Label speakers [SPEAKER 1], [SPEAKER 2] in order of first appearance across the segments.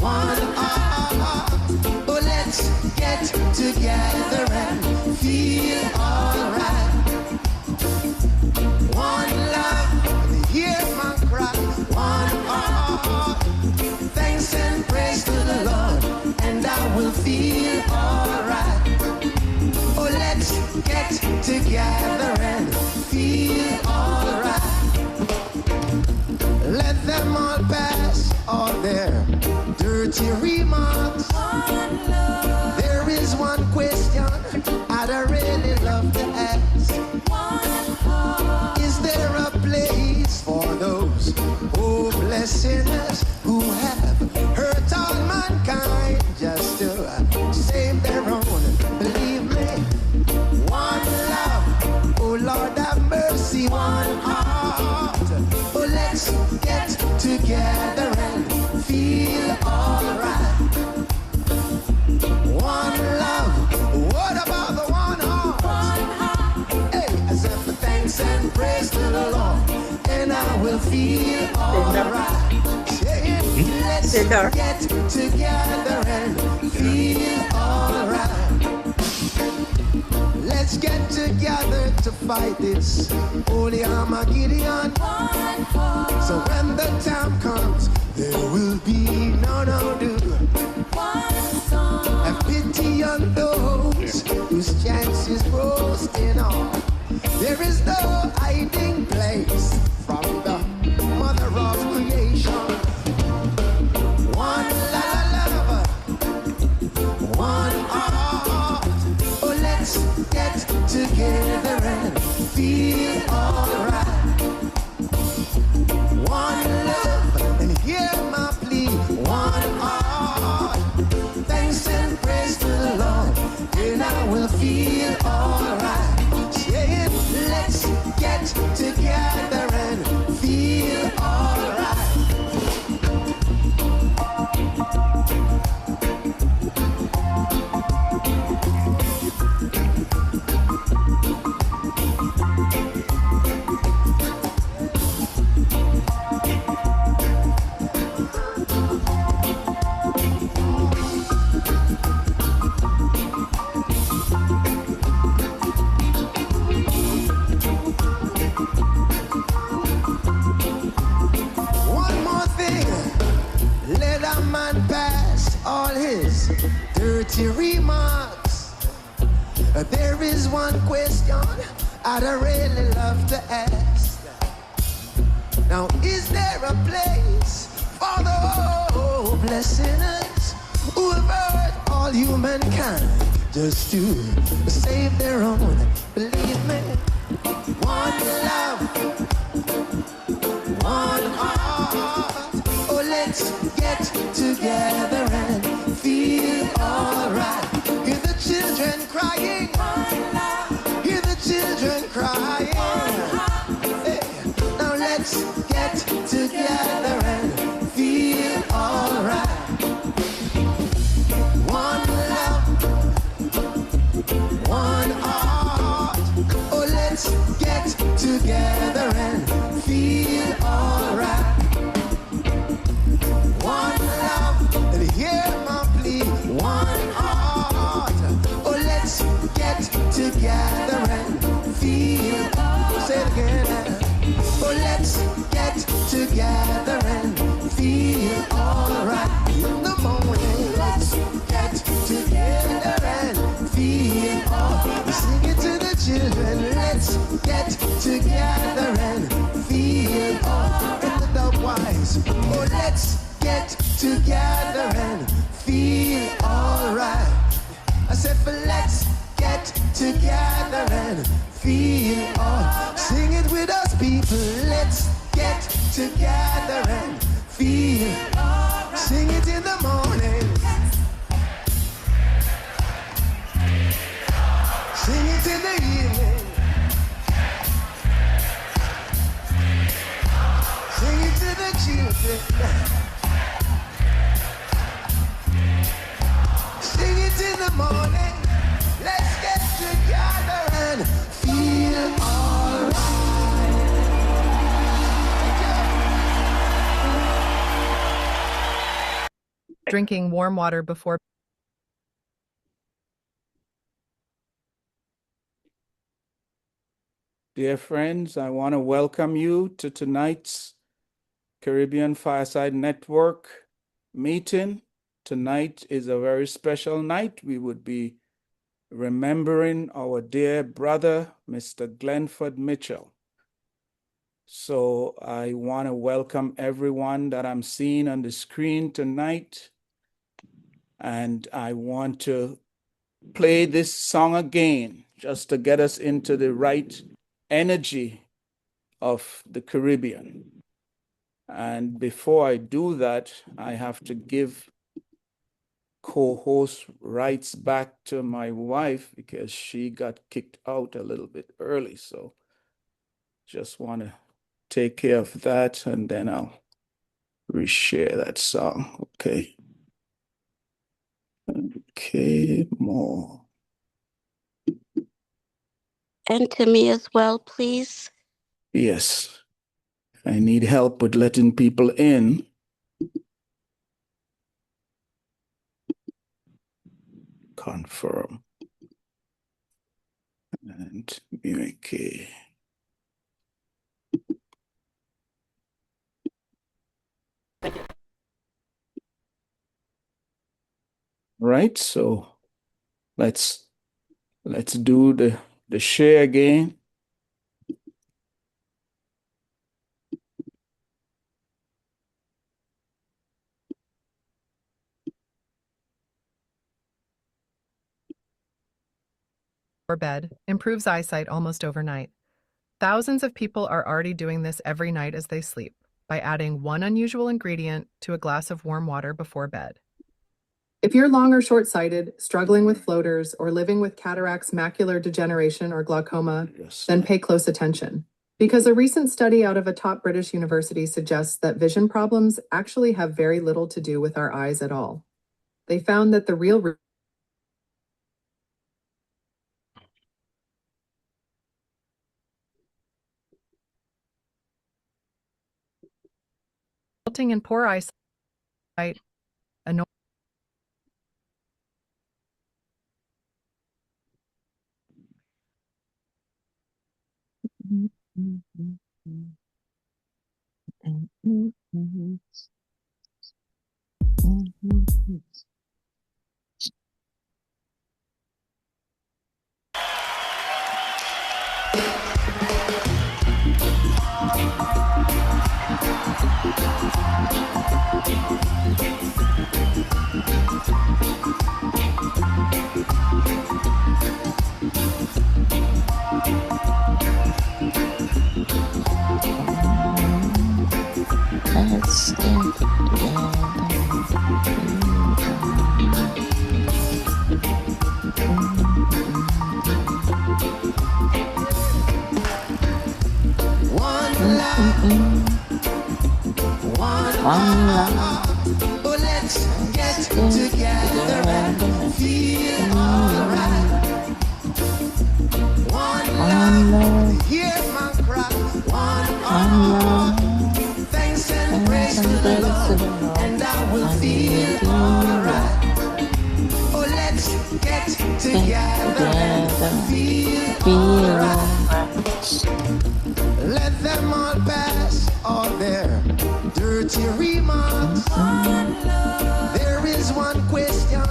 [SPEAKER 1] one heart. Oh, let's get together and feel alright. One love, hear my cry. One heart, thanks and praise to the Lord, and I will feel alright. Oh, let's get together and feel alright. Let them all pass all their dirty remarks. There is one question I'd really love to ask. Is there a place for those hopeless sinners who have hurt all mankind just to save their own? Believe me, one love, oh Lord have mercy, one heart. Oh, let's get together and feel alright. One love, what about the one heart? Hey, as if the thanks and praise to the Lord, and I will feel alright. Let's get together and feel alright. Let's get together to fight this holy Armageddon. So when the time comes, there will be no doom. Have pity on those whose chances roasting on. There is no hiding place from the mother of creation. One love, one heart. Oh, let's get together and feel alright. One love, and hear my plea. One heart, thanks and praise to the Lord, and I will feel alright. Yeah, let's get together and feel alright. All his dirty remarks. There is one question I'd really love to ask. Now, is there a place for the hopeless sinners who have hurt all humankind just to save their own? Believe me, one love, one heart. Oh, let's get together and feel alright. Hear the children crying. Hear the children crying. Hey, now let's get together and feel alright. One love, one heart. Oh, let's get together and feel alright. One love, and hear my plea. One heart. Oh, let's get together and feel. Say it again. Oh, let's get together and feel alright. In the morning, let's get together and feel alright. Sing it to the children. Let's get together and feel alright. In the wise. Oh, let's get together and feel alright. I said, but let's get together and feel alright. Sing it with us, people. Let's get together and feel alright. Sing it in the morning. Sing it in the evening. Sing it to the children. Sing it in the morning. Let's get together and feel alright.
[SPEAKER 2] drinking warm water before.
[SPEAKER 3] Dear friends, I want to welcome you to tonight's Caribbean Fireside Network meeting. Tonight is a very special night. We would be remembering our dear brother, Mr. Glenford Mitchell. So I want to welcome everyone that I'm seeing on the screen tonight. And I want to play this song again, just to get us into the right energy of the Caribbean. And before I do that, I have to give co-host rights back to my wife because she got kicked out a little bit early. So just want to take care of that, and then I'll reshare that song. Okay. Okay, more.
[SPEAKER 4] And to me as well, please.
[SPEAKER 3] Yes. I need help with letting people in. Confirm. And okay. Right, so let's do the share again.
[SPEAKER 2] Or bed improves eyesight almost overnight. Thousands of people are already doing this every night as they sleep by adding one unusual ingredient to a glass of warm water before bed. If you're long or short-sighted, struggling with floaters, or living with cataracts, macular degeneration, or glaucoma, then pay close attention. Because a recent study out of a top British university suggests that vision problems actually have very little to do with our eyes at all. They found that the real resulting in poor eyesight,
[SPEAKER 4] Let's get
[SPEAKER 1] One love, one heart. Oh, let's get together and feel alright. One love, hear my cry. One heart. Thanks and praise to the Lord, and I will feel alright. Oh, let's get together and feel alright. Let them all pass all their dirty remarks. There is one question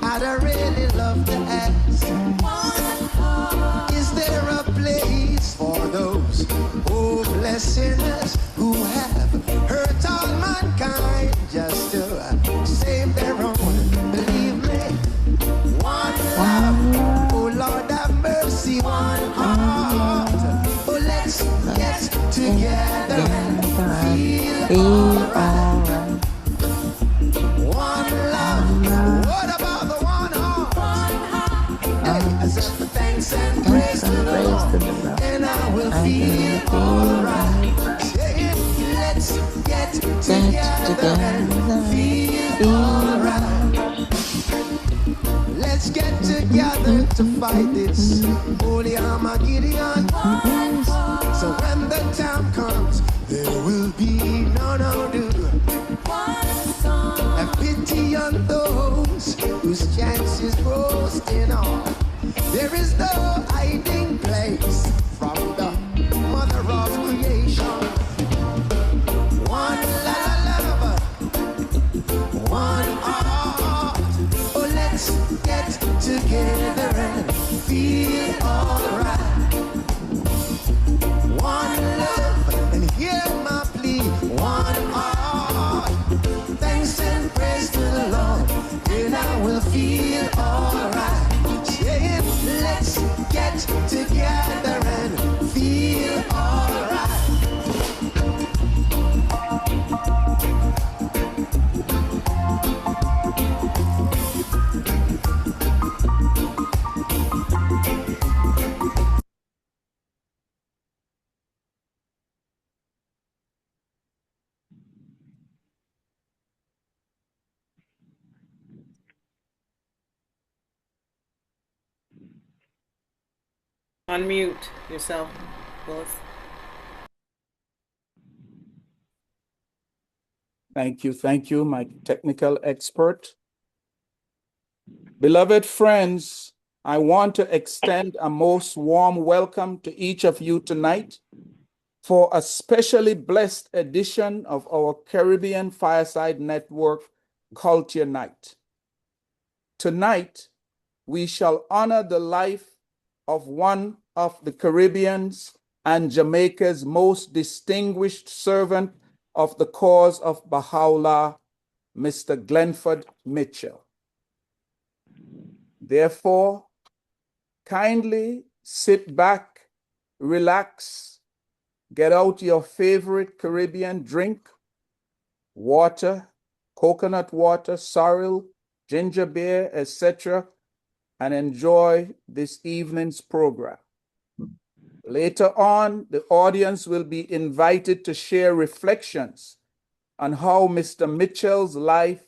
[SPEAKER 1] I'd really love to ask. Is there a place for those hopeless sinners who have hurt all mankind just to save their own? Believe me, one love, oh Lord have mercy, one heart. Oh, let's get together and feel alright. One love, what about the one heart? Hey, I said the thanks and praise to the Lord, and I will feel alright. Say it, let's get together and feel alright. Let's get together to fight this holy Armageddon. So when the time comes, there will be no do. Have pity on those whose chances roasting on. There is no hiding place from the mother of creation. One love, one heart. Oh, let's get together and feel alright. One love, and hear my plea. One heart. Thanks and praise to the Lord, and I will feel alright. Saying, let's get together and feel alright.
[SPEAKER 5] Unmute yourself, Willis.
[SPEAKER 3] Thank you, my technical expert. Beloved friends, I want to extend a most warm welcome to each of you tonight for a specially blessed edition of our Caribbean Fireside Network Culture Night. Tonight, we shall honor the life of one of the Caribbean's and Jamaica's most distinguished servant of the cause of Baha'u'llah, Mr. Glenford Mitchell. Therefore, kindly sit back, relax, get out your favorite Caribbean drink, water, coconut water, sorrel, ginger beer, etc., and enjoy this evening's program. Later on, the audience will be invited to share reflections on how Mr. Mitchell's life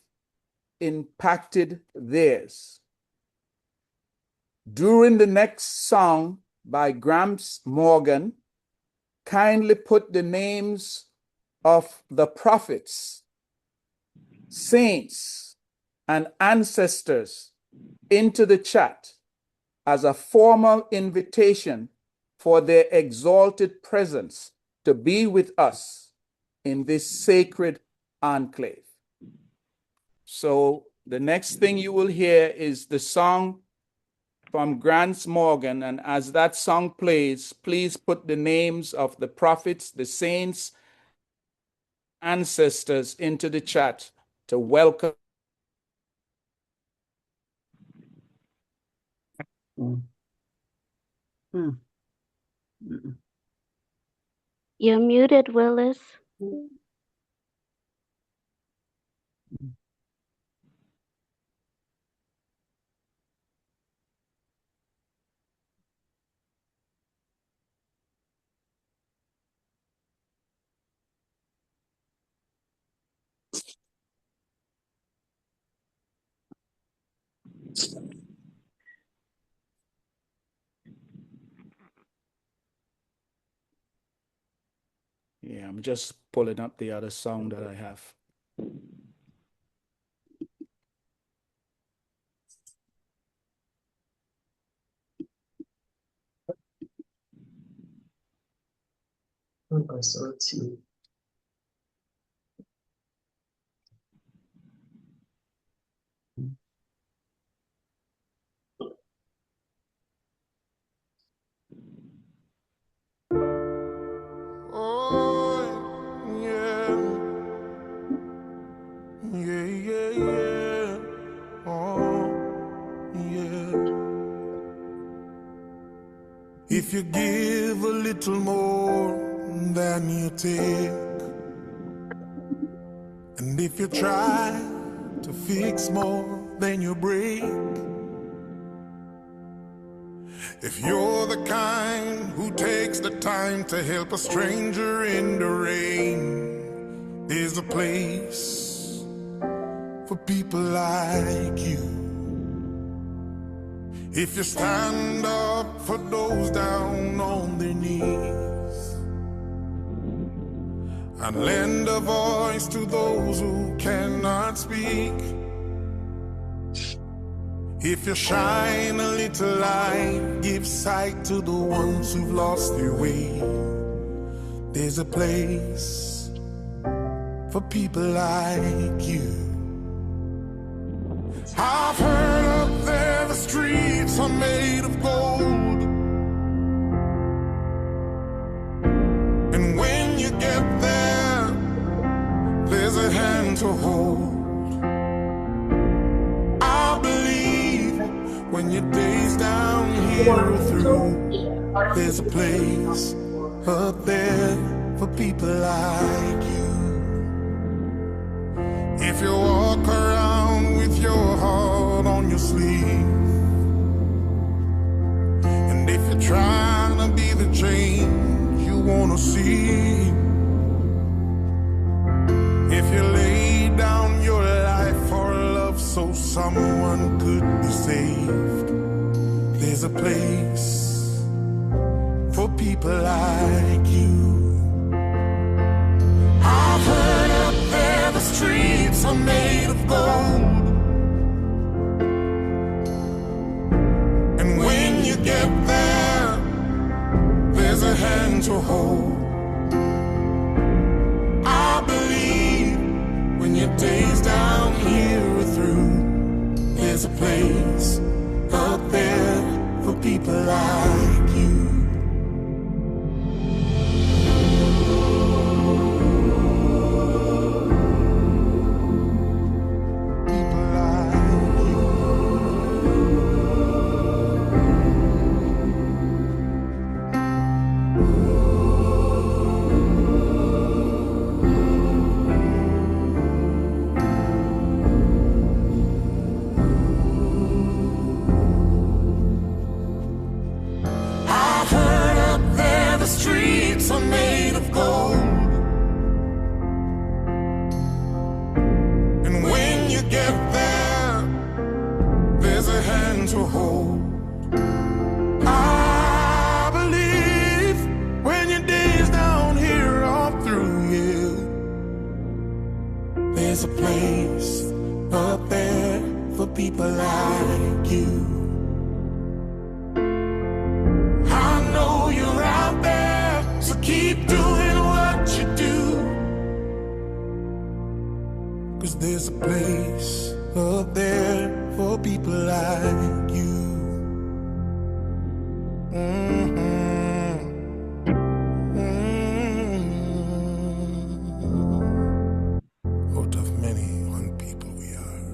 [SPEAKER 3] impacted theirs. During the next song by Gramps Morgan, kindly put the names of the prophets, saints, and ancestors into the chat as a formal invitation for their exalted presence to be with us in this sacred enclave. So the next thing you will hear is the song from Gramps Morgan, and as that song plays, please put the names of the prophets, the saints, ancestors into the chat to welcome.
[SPEAKER 4] You're muted, Willis.
[SPEAKER 3] Yeah, I'm just pulling up the other song that I have.
[SPEAKER 1] Oh, yeah. Yeah, yeah, yeah. Oh, yeah. If you give a little more than you take, and if you try to fix more than you break, if you're the kind who takes the time to help a stranger in the rain, there's a place for people like you. If you stand up for those down on their knees and lend a voice to those who cannot speak, If you shine a little light, give sight to the ones who've lost their way. There's a place for people like you. I've heard up there the streets are made of gold, and when you get there, there's a hand to hold. I believe when your days down here are through, there's a place up there for people like you. If you walk around with your heart on your sleeve, and if you're trying to be the change you wanna see, if you lay down your life for love so someone could be saved, there's a place for people like you. I've heard up there the streets are made of gold, and when you get there, there's a hand to hold. I believe when your days down here are through, there's a place up there for people like you. There's a place up there for people like you. I know you're out there, so keep doing what you do. 'Cause there's a place up there for people like you. Out of many one people we are.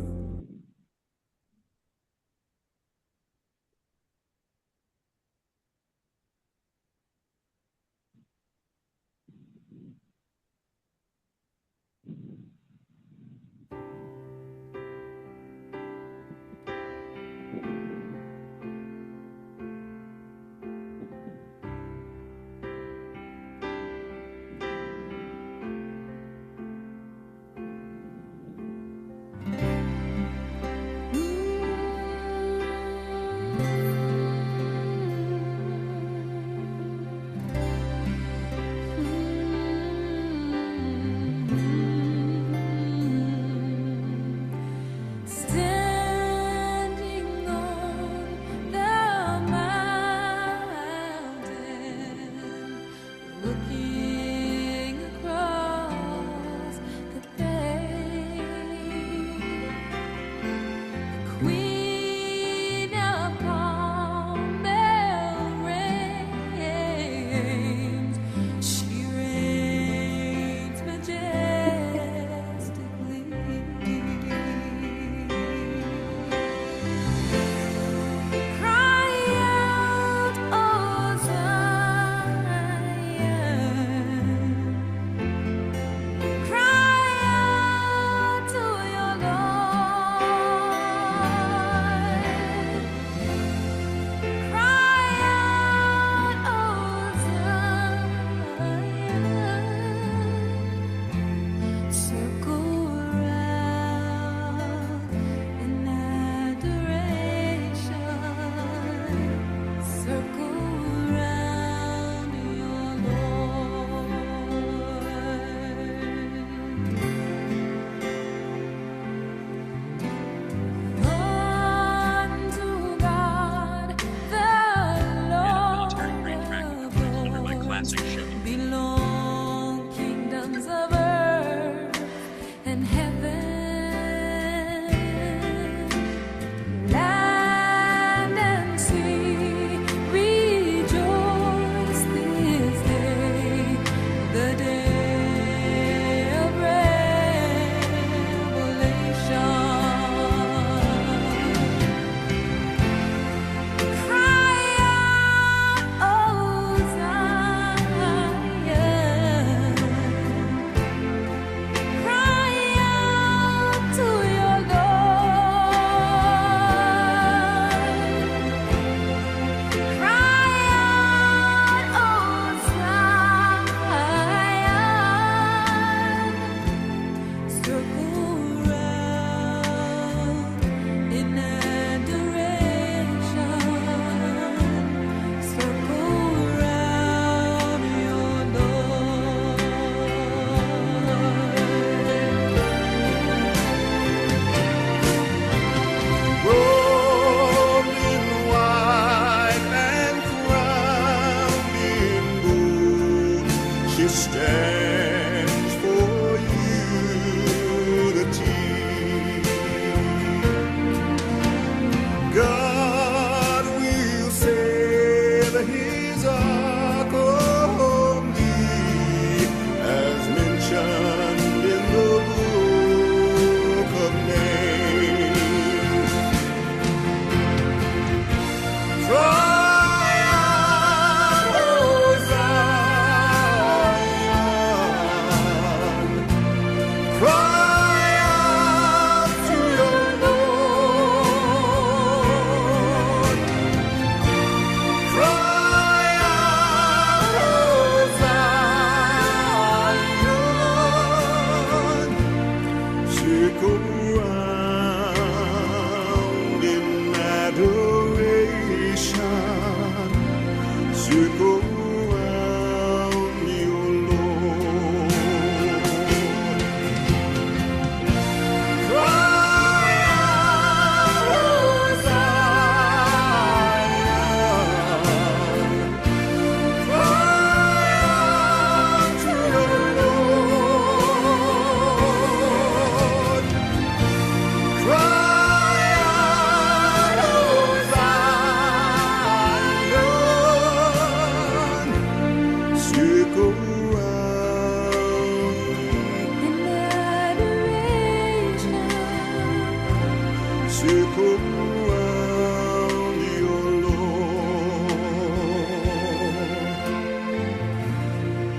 [SPEAKER 1] circle around your Lord.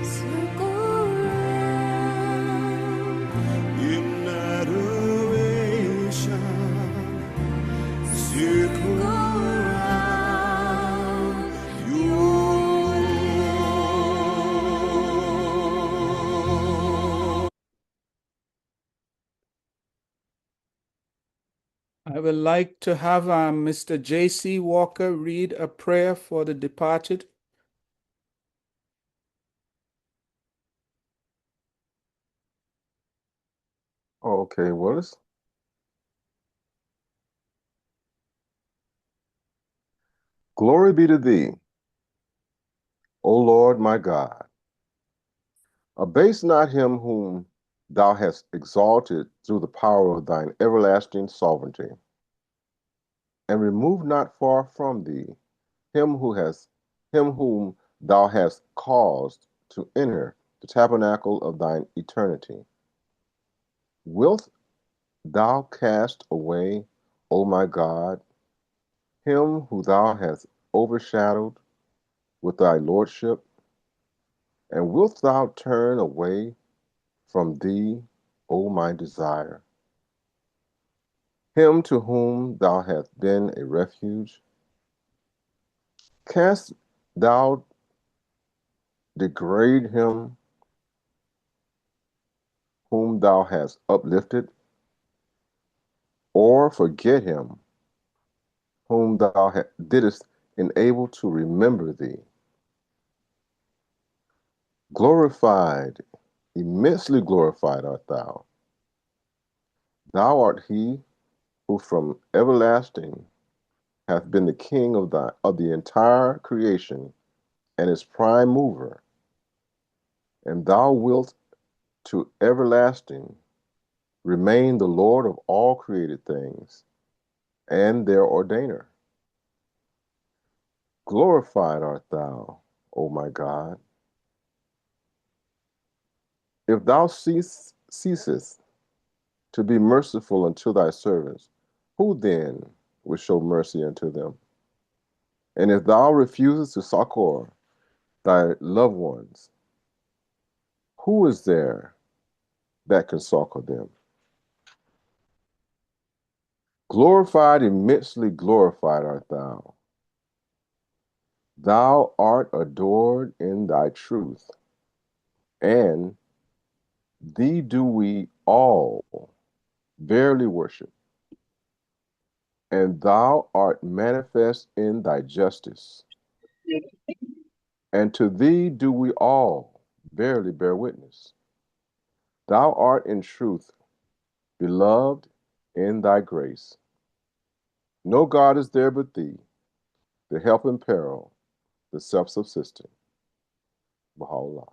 [SPEAKER 6] Circle round.
[SPEAKER 1] In adoration, circle around your Lord.
[SPEAKER 3] I would like to have Mr. J.C. Walker read a prayer for the departed.
[SPEAKER 7] Okay, Willis. Glory be to thee, O Lord my God. Abase not him whom thou hast exalted through the power of thine everlasting sovereignty, and remove not far from thee him whom thou hast caused to enter the tabernacle of thine eternity. Wilt thou cast away, O my God, him who thou hast overshadowed with thy lordship? And wilt thou turn away from thee, O my desire, him to whom thou hast been a refuge? Canst thou degrade him whom thou hast uplifted, or forget him whom thou didst enable to remember thee? Glorified, immensely glorified art thou. Thou art he who from everlasting hath been the king of the entire creation and its prime mover, and thou wilt to everlasting remain the Lord of all created things and their ordainer. Glorified art thou, O my God. If thou ceasest to be merciful unto thy servants, who then will show mercy unto them? And if thou refusest to succor thy loved ones, who is there that can succor them? Glorified, immensely glorified art thou. Thou art adored in thy truth, and thee do we all verily worship. And thou art manifest in thy justice, and to thee do we all verily bear witness. Thou art in truth beloved in thy grace. No God is there but thee, the help in peril, the self-subsisting. Baha'u'llah.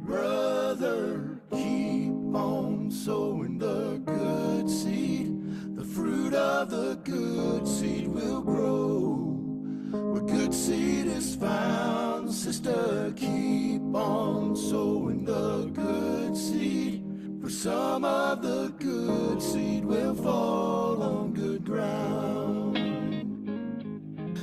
[SPEAKER 1] Brother, keep on sowing the good seed. The fruit of the good seed will grow. Where good seed is found, sister, keep on sowing the good seed. For some of the good seed will fall on good ground.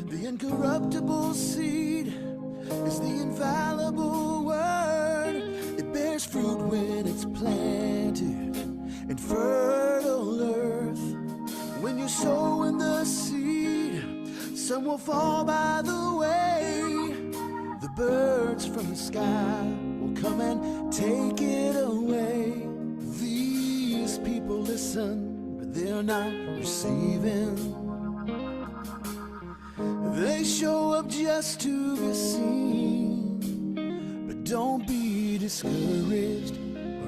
[SPEAKER 1] The incorruptible seed is the infallible word. It bears fruit when it's planted in fertile earth. When you sow in the seed, some will fall by the way. The birds from the sky will come and take it away. These people listen, but they're not receiving. up just to be seen, but don't be discouraged,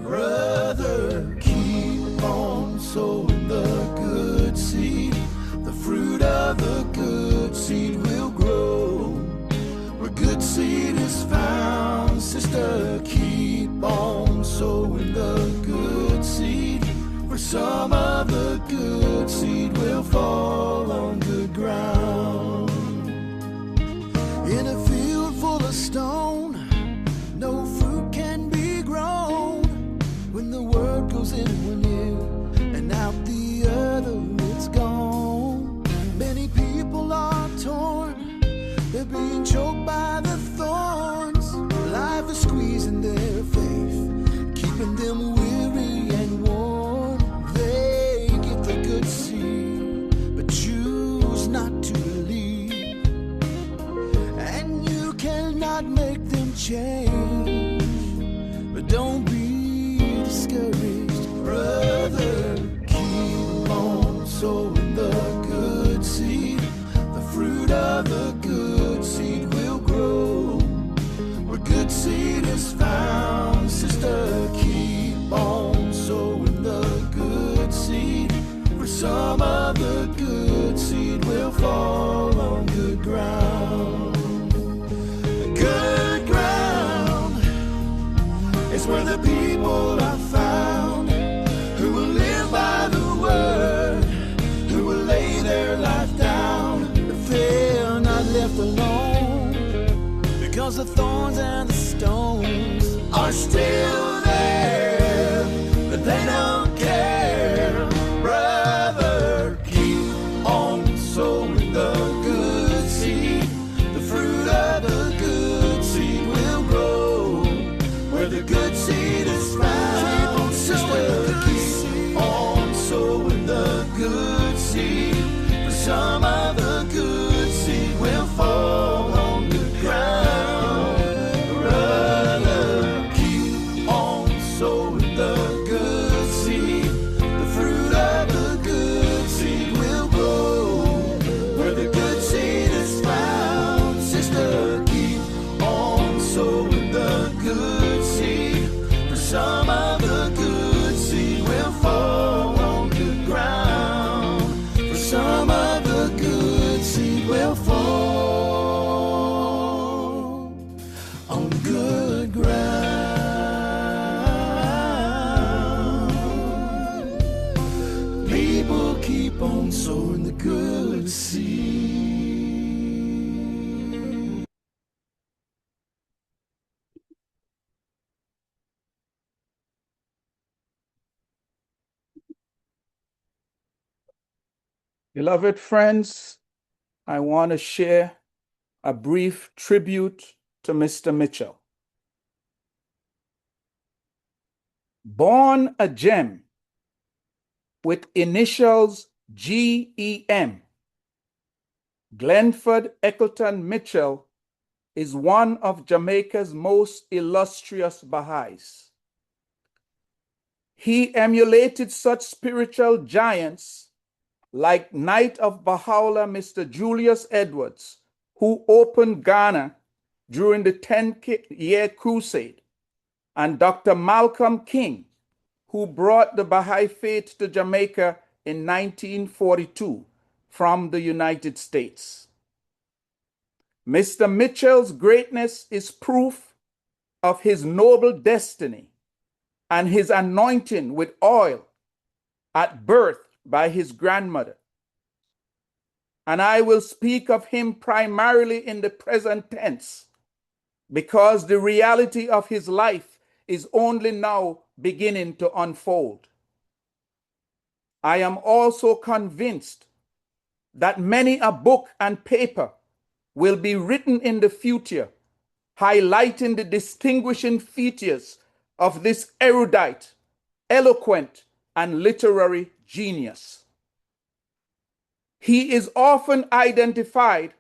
[SPEAKER 1] brother. Keep on sowing the good seed. The fruit of the good seed will grow. Where good seed is found, sister, keep on sowing the good seed. For some of the good seed will fall on good ground. In a field full of stone, no fruit can be grown. When the word goes in one ear and out the other, it's gone. Many people are torn, they're being choked by the thorns. Life is squeezing their faith, keeping them weary and worn. They get the good seed, but choose not to believe. And you cannot make them change, but don't be discouraged, brother. Keep on sowing the good seed. The fruit of the good seed will grow. Where good seed is found, sister, keep on sowing the good seed. For some of the good seed will fall on good ground. The good ground is where the people are found, who will live by the word, who will lay their life down. If they're not left alone, because the thorns and the stones are still there, but they don't care, brother. Keep on sowing the good seed. The fruit of the good seed will grow. Where the good seed is found, sister, keep on sowing the good seed. For some of the good seed will fall on good ground. Brother, keep on sowing the good seed. The fruit of the good seed will grow. Where the good seed is found, sister, keep on sowing the good seed. For some of the good seed will fall on good ground. For some of the good seed will fall on good ground. People keep on sowing the good seed.
[SPEAKER 3] Beloved friends, I want to share a brief tribute to Mr. Mitchell. Born a gem with initials GEM, Glenford Mitchell is one of Jamaica's most illustrious Baha'is. He emulated such spiritual giants like Knight of Baha'u'llah Mr. Julius Edwards, who opened Ghana during the 10-year crusade, and Dr. Malcolm King, who brought the Baha'i faith to Jamaica in 1942 from the United States. Mr. Mitchell's greatness is proof of his noble destiny and his anointing with oil at birth by his grandmother. And I will speak of him primarily in the present tense, because the reality of his life is only now beginning to unfold. I am also convinced that many a book and paper will be written in the future, highlighting the distinguishing features of this erudite, eloquent, and literary genius. He is often identified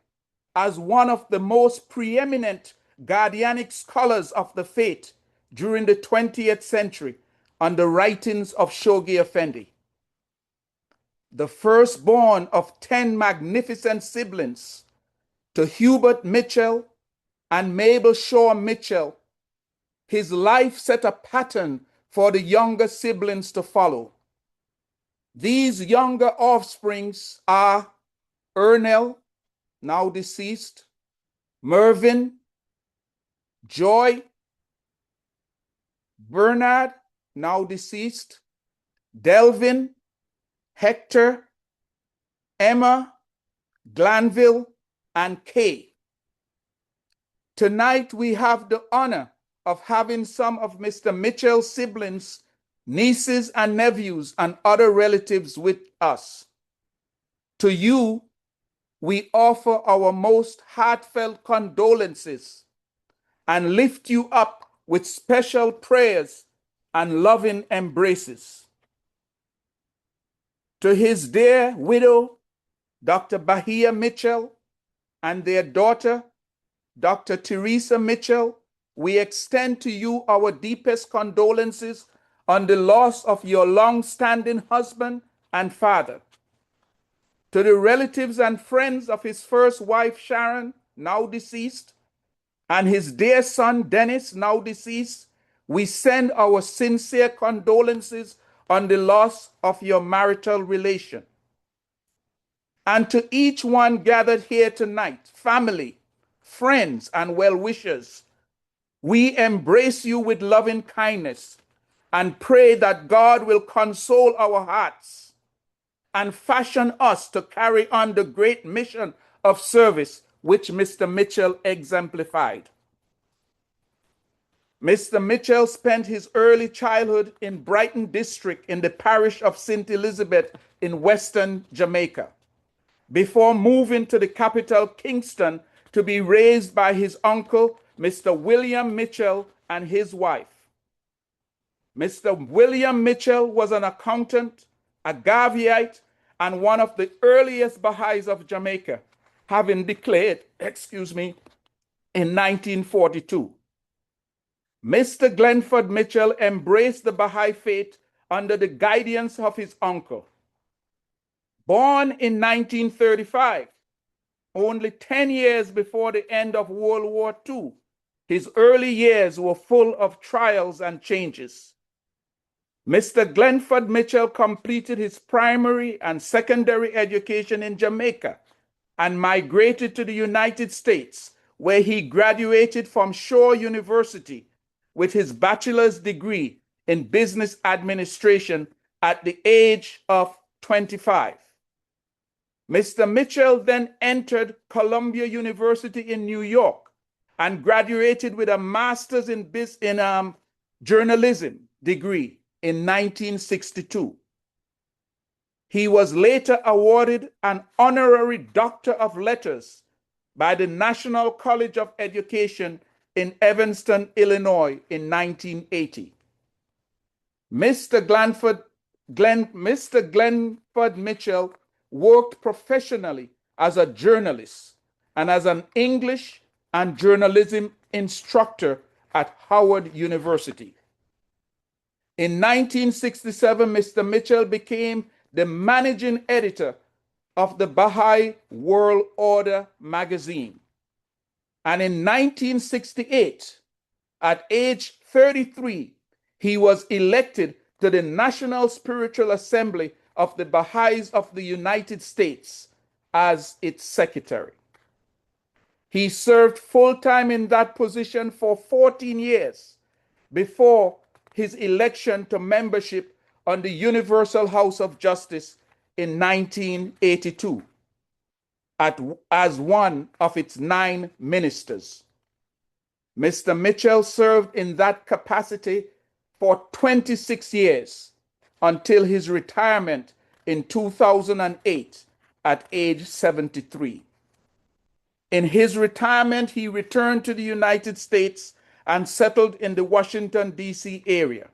[SPEAKER 3] as one of the most preeminent Ghanaian scholars of the faith during the 20th century on the writings of Shoghi Effendi. The firstborn of 10 magnificent siblings, To Hubert Mitchell and Mabel Shaw Mitchell, his life set a pattern for the younger siblings to follow. These younger offsprings are Ernell, now deceased, Mervyn, Joy, Bernard, now deceased, Delvin, Hector, Emma, Glanville, and Kay. Tonight we have the honor of having some of Mr. Mitchell's siblings, nieces and nephews, and other relatives with us. To you, we offer our most heartfelt condolences and lift you up with special prayers and loving embraces. To his dear widow, Dr. Bahia Mitchell, and their daughter, Dr. Teresa Mitchell, we extend to you our deepest condolences on the loss of your long-standing husband and father. To the relatives and friends of his first wife, Sharon, now deceased, and his dear son, Dennis, now deceased, we send our sincere condolences on the loss of your marital relation. And to each one gathered here tonight, family, friends, and well-wishers, we embrace you with loving kindness and pray that God will console our hearts and fashion us to carry on the great mission of service which Mr. Mitchell exemplified. Mr. Mitchell spent his early childhood in Brighton District in the parish of St. Elizabeth in Western Jamaica, before moving to the capital, Kingston, to be raised by his uncle, Mr. William Mitchell, and his wife. Mr. William Mitchell was an accountant, a Garveyite, and one of the earliest Baha'is of Jamaica, having declared, in 1942. Mr. Glenford Mitchell embraced the Baha'i faith under the guidance of his uncle. Born in 1935, only 10 years before the end of World War II, his early years were full of trials and changes. Mr. Glenford Mitchell completed his primary and secondary education in Jamaica and migrated to the United States, where he graduated from Shaw University with his bachelor's degree in business administration at the age of 25. Mr. Mitchell then entered Columbia University in New York and graduated with a master's in journalism degree in 1962. He was later awarded an honorary Doctor of Letters by the National College of Education in Evanston, Illinois in 1980. Mr. Glenford Mitchell worked professionally as a journalist and as an English and journalism instructor at Howard University. In 1967, Mr. Mitchell became the managing editor of the Baha'i World Order magazine. And in 1968, at age 33, he was elected to the National Spiritual Assembly of the Baha'is of the United States as its secretary. He served full-time in that position for 14 years before his election to membership on the Universal House of Justice in 1982 as one of its 9 ministers. Mr. Mitchell served in that capacity for 26 years until his retirement in 2008 at age 73. In his retirement, he returned to the United States and settled in the Washington, D.C. area.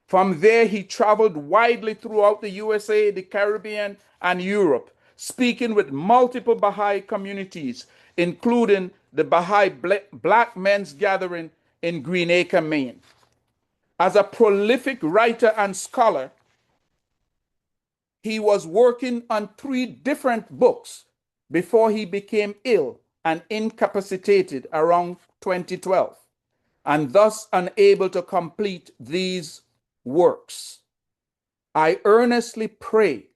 [SPEAKER 3] From there, he traveled widely throughout the USA, the Caribbean, and Europe, speaking with multiple Baha'i communities, including the Baha'i Black Men's Gathering in Green Acre, Maine. As a prolific writer and scholar, he was working on 3 different books before he became ill and incapacitated around 2012, and thus unable to complete these works. I earnestly pray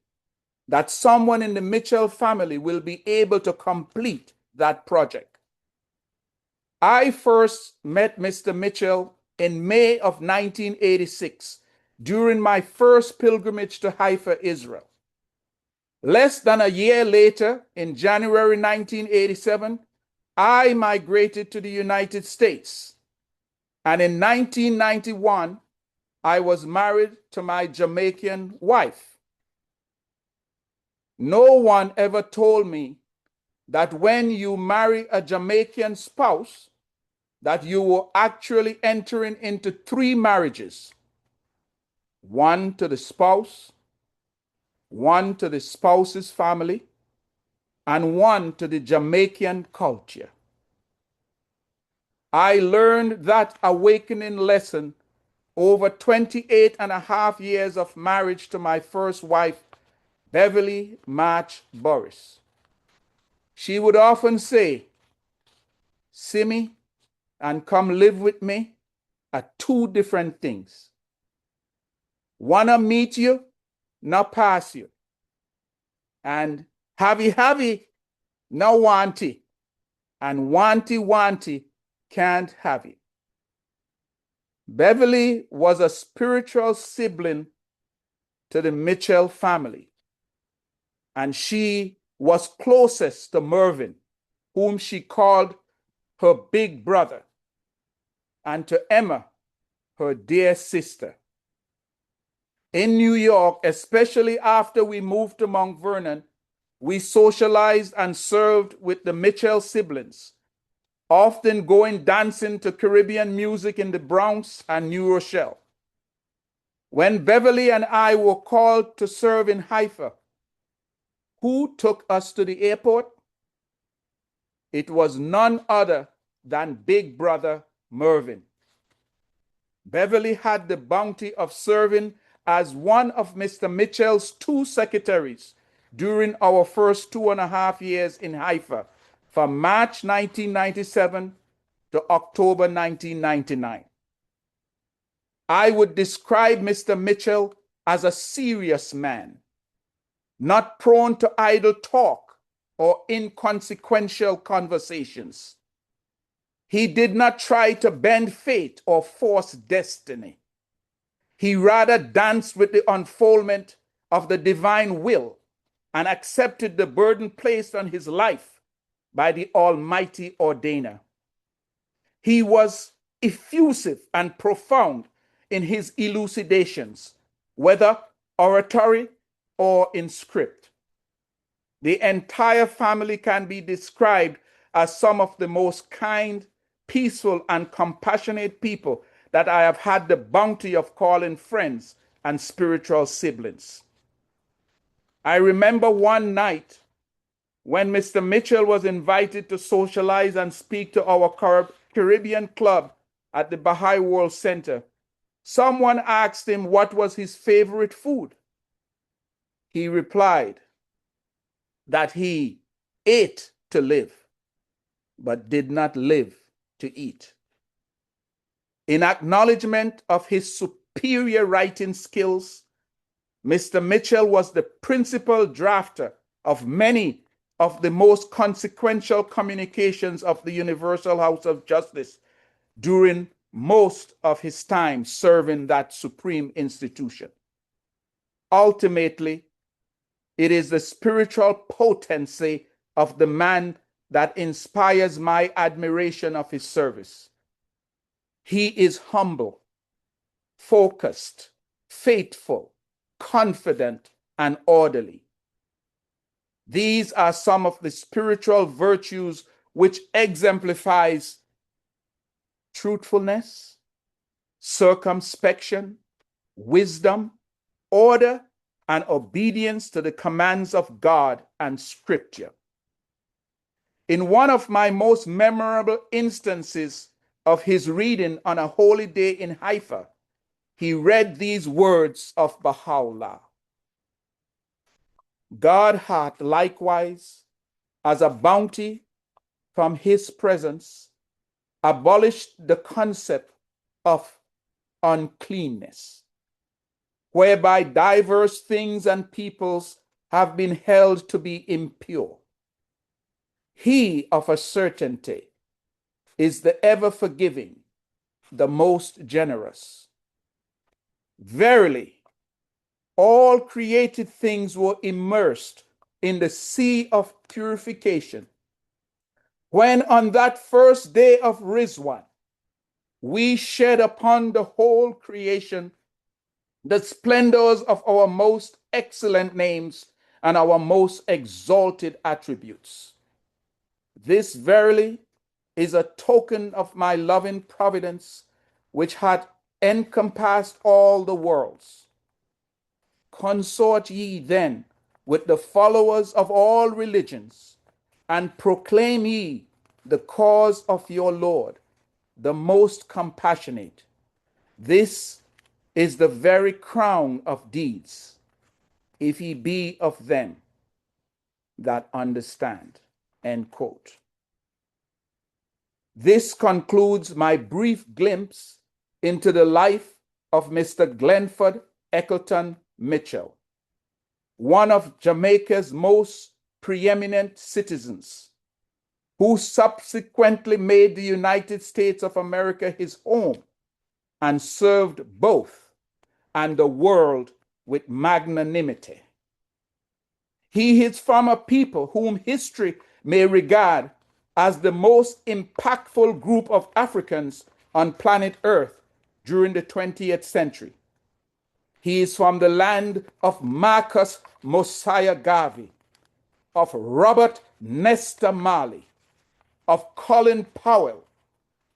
[SPEAKER 3] that someone in the Mitchell family will be able to complete that project. I first met Mr. Mitchell in May of 1986 during my first pilgrimage to Haifa, Israel. Less than a year later, in January 1987, I migrated to the United States. And in 1991, I was married to my Jamaican wife. No one ever told me that when you marry a Jamaican spouse, that you were actually entering into 3 marriages. One to the spouse, one to the spouse's family, and one to the Jamaican culture. I learned that awakening lesson over 28 and a half years of marriage to my first wife, Beverly March Boris. She would often say, "Simi and come live with me are 2 different things. Wanna meet you, not pass you. And have you, no wanty. And wanty can't have you." Beverly was a spiritual sibling to the Mitchell family, and she was closest to Mervyn, whom she called her big brother, and to Emma, her dear sister. In New York, especially after we moved to Mount Vernon, we socialized and served with the Mitchell siblings, often going dancing to Caribbean music in the Bronx and New Rochelle. When Beverly and I were called to serve in Haifa, who took us to the airport? It was none other than Big Brother Mervyn. Beverly had the bounty of serving as one of Mr. Mitchell's 2 secretaries during our first 2.5 years in Haifa, from March 1997 to October 1999. I would describe Mr. Mitchell as a serious man, not prone to idle talk or inconsequential conversations. He did not try to bend fate or force destiny. He rather danced with the unfoldment of the divine will and accepted the burden placed on his life by the Almighty Ordainer. He was effusive and profound in his elucidations, whether oratory or in script. The entire family can be described as some of the most kind, peaceful, and compassionate people that I have had the bounty of calling friends and spiritual siblings. I remember one night when Mr. Mitchell was invited to socialize and speak to our Caribbean club at the Baha'i World Center. Someone asked him what was his favorite food. He replied that he ate to live, but did not live to eat. In acknowledgement of his superior writing skills, Mr. Mitchell was the principal drafter of many of the most consequential communications of the Universal House of Justice during most of his time serving that supreme institution. Ultimately, it is the spiritual potency of the man that inspires my admiration of his service. He is humble, focused, faithful, confident, and orderly. These are some of the spiritual virtues which exemplifies truthfulness, circumspection, wisdom, order, and obedience to the commands of God and Scripture. In one of my most memorable instances of his reading on a holy day in Haifa, he read these words of Baha'u'llah. God hath likewise, as a bounty from his presence, abolished the concept of uncleanness, whereby diverse things and peoples have been held to be impure. He, of a certainty, is the ever forgiving, the most generous. Verily, all created things were immersed in the sea of purification, when on that first day of Rizwan, we shed upon the whole creation the splendors of our most excellent names and our most exalted attributes. This verily is a token of my loving providence, which hath encompassed all the worlds. Consort ye then with the followers of all religions, and proclaim ye the cause of your Lord, the most compassionate. This is the very crown of deeds, if he be of them that understand. End quote. This concludes my brief glimpse into the life of Mr. Glenford Mitchell, one of Jamaica's most preeminent citizens, who subsequently made the United States of America his home and served both and the world with magnanimity. He is from a people whom history may regard as the most impactful group of Africans on planet Earth during the 20th century. He is from the land of Marcus Mosiah Garvey, of Robert Nesta Marley, of Colin Powell,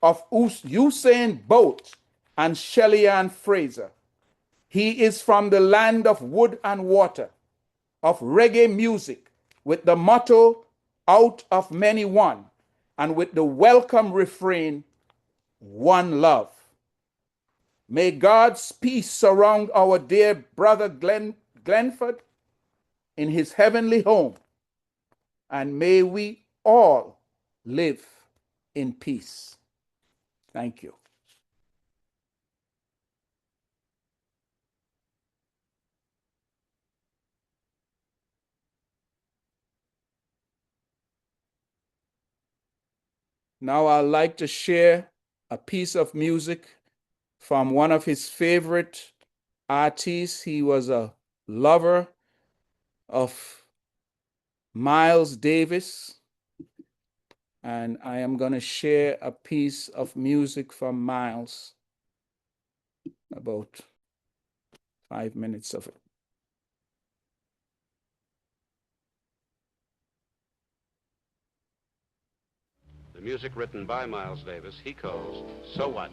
[SPEAKER 3] of Usain Bolt and Shelley Ann Fraser. He is from the land of wood and water, of reggae music, with the motto, out of many one, and with the welcome refrain, one love. May God's peace surround our dear brother Glenford in his heavenly home, and may we all live in peace. Thank you. Now I'd like to share a piece of music from one of his favorite artists. He was a lover of Miles Davis, and I am going to share a piece of music from Miles, about 5 minutes of it.
[SPEAKER 6] The music written by Miles Davis, he calls So What?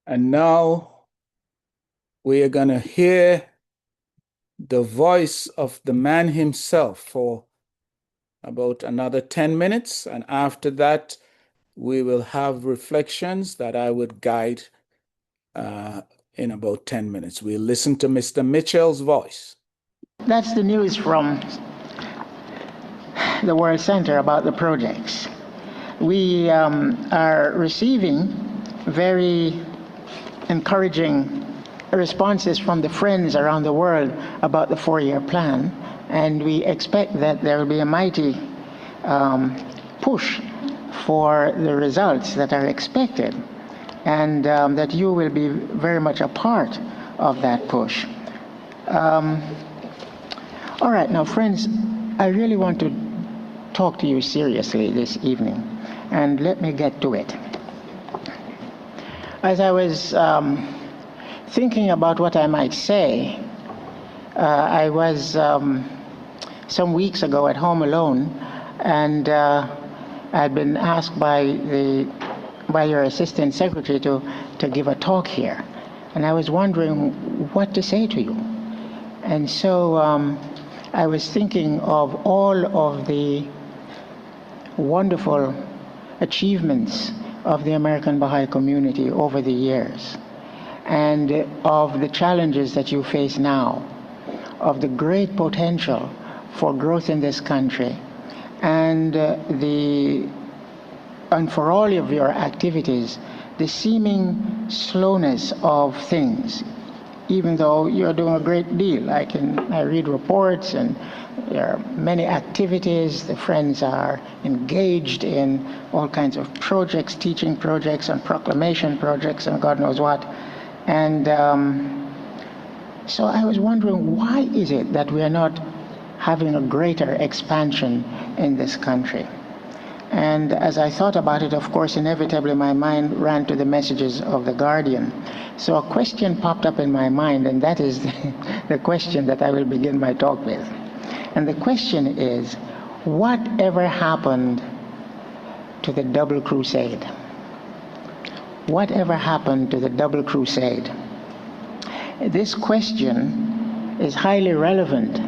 [SPEAKER 3] And now we are going to hear the voice of the man himself for about another 10 minutes. And after that, we will have reflections that I would guide in about 10 minutes. We'll listen to Mr. Mitchell's voice.
[SPEAKER 8] That's the news from the World Center about the projects. We are receiving very encouraging responses from the friends around the world about the 4-year plan, and we expect that there will be a mighty push for the results that are expected, and that you will be very much a part of that push. All right, now friends, I really want to talk to you seriously this evening, and let me get to it. As I was thinking about what I might say, I was some weeks ago at home alone, and I'd been asked by your assistant secretary to give a talk here, and I was wondering what to say to you. And so I was thinking of all of the wonderful achievements of the American Baha'i community over the years, and of the challenges that you face now, of the great potential for growth in this country, and for all of your activities, the seeming slowness of things, even though you're doing a great deal. I read reports, and there are many activities. The friends are engaged in all kinds of projects, teaching projects and proclamation projects and God knows what. And so I was wondering, why is it that we are not having a greater expansion in this country? And as I thought about it, of course, inevitably my mind ran to the messages of The Guardian. So a question popped up in my mind, and that is the question that I will begin my talk with. And the question is, whatever happened to the double crusade? Whatever happened to the double crusade? This question is highly relevant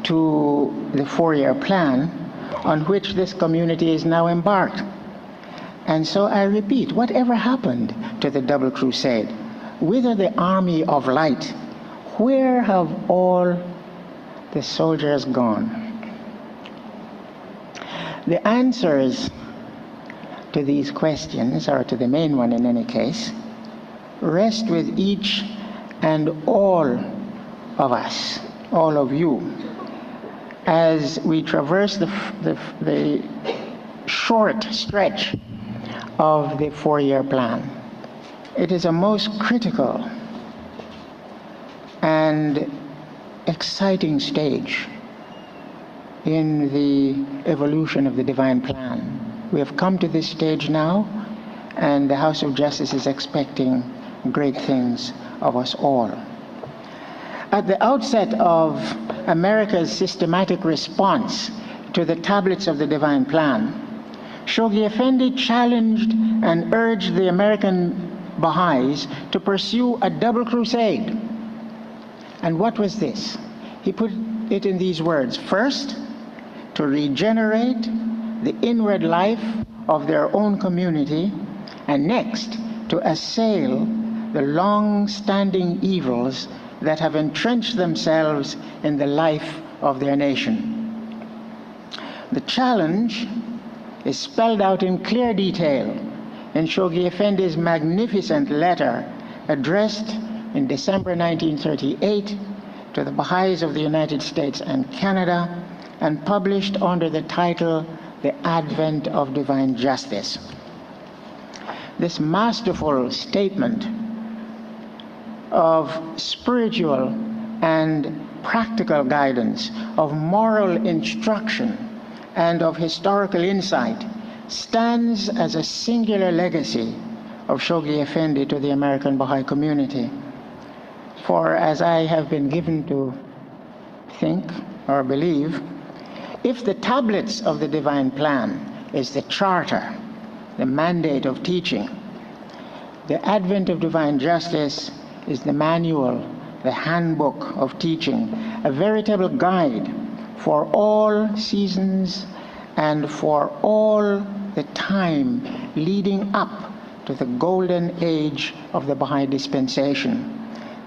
[SPEAKER 8] to the 4-year plan on which this community is now embarked. And so I repeat, whatever happened to the double crusade? Whither the army of light? Where have all the soldiers gone? The answers to these questions, or to the main one in any case, rest with each and all of us, all of you, as we traverse the short stretch of the 4-year plan. It is a most critical and exciting stage in the evolution of the divine plan. We have come to this stage now, and the House of Justice is expecting great things of us all. At the outset of America's systematic response to the tablets of the divine plan, Shoghi Effendi challenged and urged the American Baha'is to pursue a double crusade. And what was this? He put it in these words: first, to regenerate the inward life of their own community, and next, to assail the long-standing evils that have entrenched themselves in the life of their nation. The challenge is spelled out in clear detail in Shoghi Effendi's magnificent letter addressed in December 1938 to the Baha'is of the United States and Canada, and published under the title The Advent of Divine Justice. This masterful statement of spiritual and practical guidance, of moral instruction, and of historical insight stands as a singular legacy of Shoghi Effendi to the American Baha'i community. For as I have been given to think or believe, if the tablets of the divine plan is the charter, the mandate of teaching, The advent of divine justice is the manual, the handbook of teaching, a veritable guide for all seasons and for all the time leading up to the golden age of the Baha'i dispensation.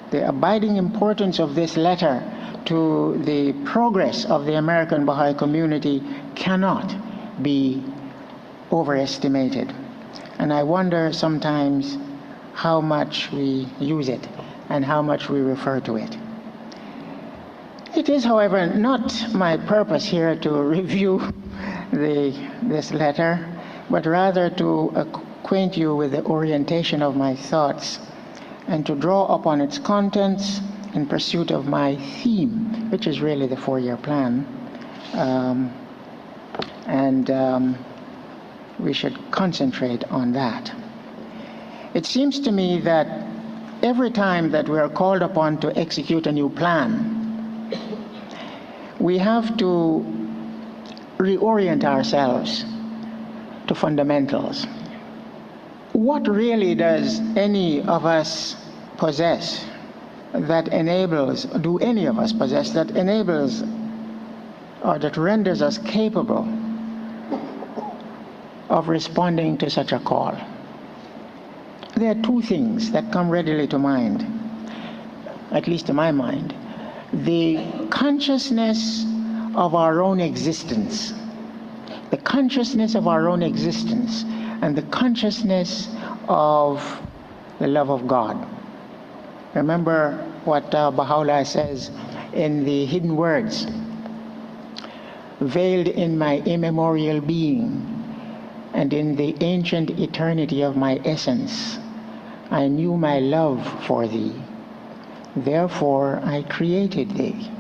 [SPEAKER 8] The abiding importance of this letter to the progress of the American Baha'i community cannot be overestimated. And I wonder sometimes how much we use it and how much we refer to it. It is, however, not my purpose here to review this letter, but rather to acquaint you with the orientation of my thoughts and to draw upon its contents in pursuit of my theme, which is really the 4-year plan. We should concentrate on that. It seems to me that every time that we are called upon to execute a new plan, we have to reorient ourselves to fundamentals. What really does any of us possess that enables, do any of us possess that enables or that renders us capable of responding to such a call? There are two things that come readily to mind, at least to my mind. The consciousness of our own existence, the consciousness of our own existence, and the consciousness of the love of God. Remember what Baha'u'llah says in the hidden words, veiled in my immemorial being and in the ancient eternity of my essence, I knew my love for thee. Therefore I created thee,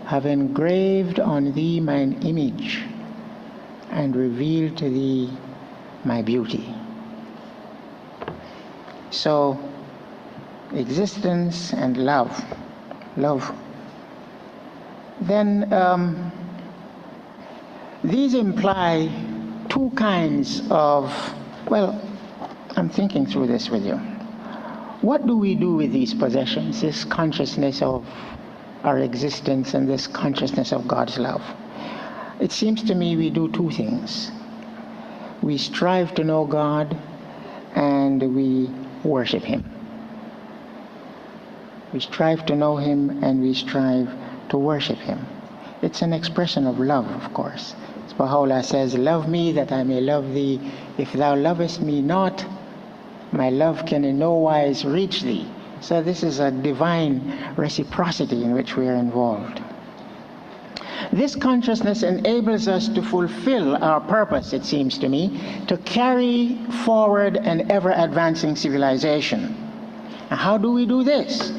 [SPEAKER 8] have engraved on thee mine image, and revealed to thee my beauty. So, existence and love. Then these imply two kinds of, well, I'm thinking through this with you. What do we do with these possessions, this consciousness of our existence and this consciousness of God's love? It seems to me we do two things. We strive to know God and we worship Him. We strive to know Him and we strive to worship Him. It's an expression of love, of course. As Baha'u'llah says, love me that I may love thee. If thou lovest me not, my love can in no wise reach thee. So this is a divine reciprocity in which we are involved. This consciousness enables us to fulfill our purpose, it seems to me, to carry forward an ever-advancing civilization. And how do we do this?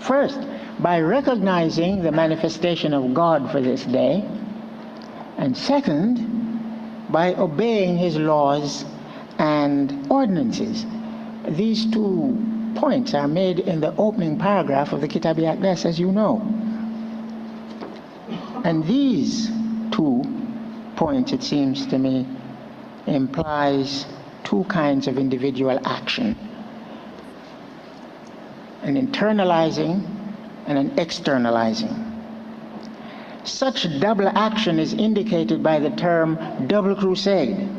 [SPEAKER 8] First, by recognizing the manifestation of God for this day, and second, by obeying His laws and ordinances. These 2 points are made in the opening paragraph of the Kitab Aqdas, as you know. And these 2 points, it seems to me, implies 2 kinds of individual action. An internalizing and an externalizing. Such double action is indicated by the term double crusade,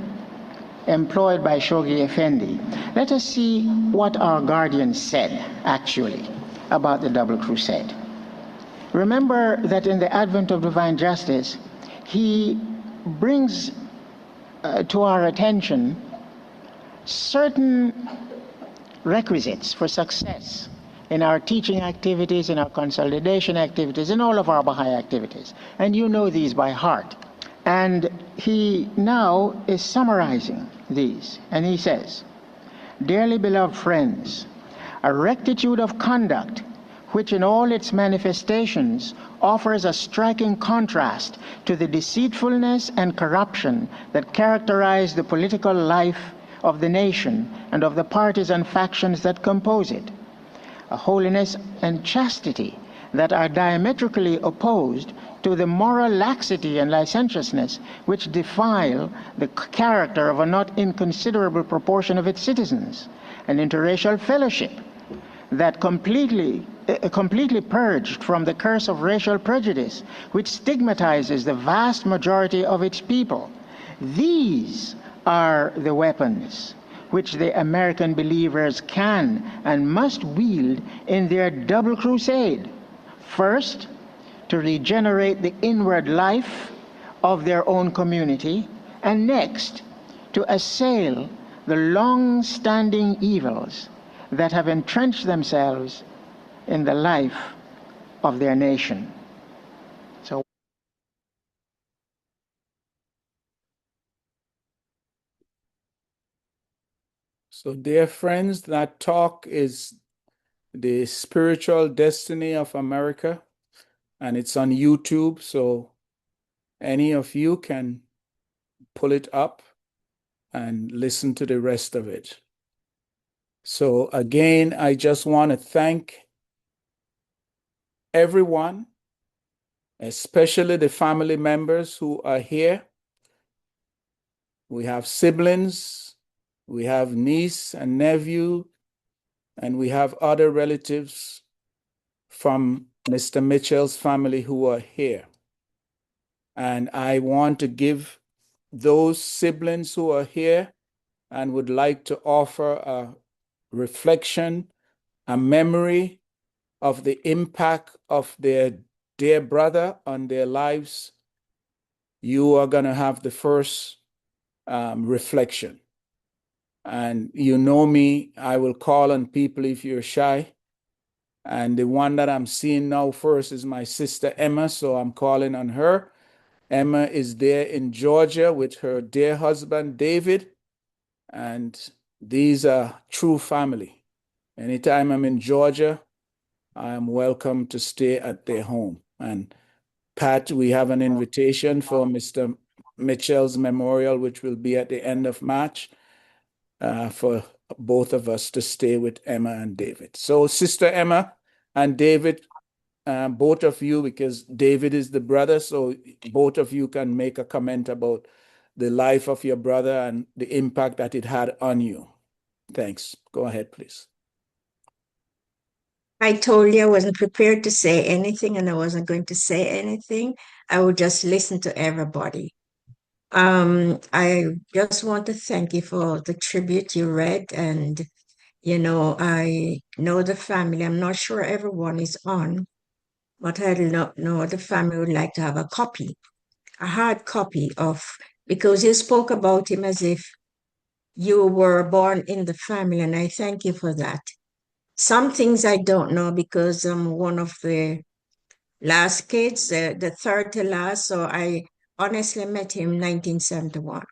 [SPEAKER 8] employed by Shoghi Effendi. Let us see what our guardian said, actually, about the double crusade. Remember that in the advent of divine justice, he brings to our attention certain requisites for success in our teaching activities, in our consolidation activities, in all of our Baha'i activities. And you know these by heart. And he now is summarizing these. And he says, dearly beloved friends, a rectitude of conduct which in all its manifestations offers a striking contrast to the deceitfulness and corruption that characterize the political life of the nation and of the parties and factions that compose it. A holiness and chastity that are diametrically opposed to the moral laxity and licentiousness which defile the character of a not inconsiderable proportion of its citizens, an interracial fellowship that completely purged from the curse of racial prejudice, which stigmatizes the vast majority of its people. These are the weapons which the American believers can and must wield in their double crusade. First, to regenerate the inward life of their own community, and next, to assail the long-standing evils that have entrenched themselves in the life of their nation.
[SPEAKER 3] So, dear friends, that talk is The Spiritual Destiny of America, and it's on YouTube, so any of you can pull it up and listen to the rest of it. So again, I just want to thank everyone, especially the family members who are here. We have siblings, we have niece and nephew, and we have other relatives from Mr. Mitchell's family who are here. And I want to give those siblings who are here and would like to offer a reflection, a memory of the impact of their dear brother on their lives. You are going to have the first reflection. And you know me, I will call on people if you're shy. And the one that I'm seeing now first is my sister Emma, so I'm calling on her. Emma is there in Georgia with her dear husband, David, and these are true family. Anytime I'm in Georgia, I am welcome to stay at their home. And Pat, we have an invitation for Mr. Mitchell's memorial, which will be at the end of March, for both of us to stay with Emma and David. So Sister Emma and David, both of you, because David is the brother, so both of you can make a comment about the life of your brother and the impact that it had on you. Thanks. Go ahead, please.
[SPEAKER 9] I told you I wasn't prepared to say anything and I wasn't going to say anything. I would just listen to everybody. I just want to thank you for the tribute you read, and I know the family. I'm not sure everyone is on, but I do not know the family would like to have a copy, a hard copy of, because you spoke about him as if you were born in the family, and I thank you for that. Some things I don't know because I'm one of the last kids, the third to last, so I honestly met him in 1971.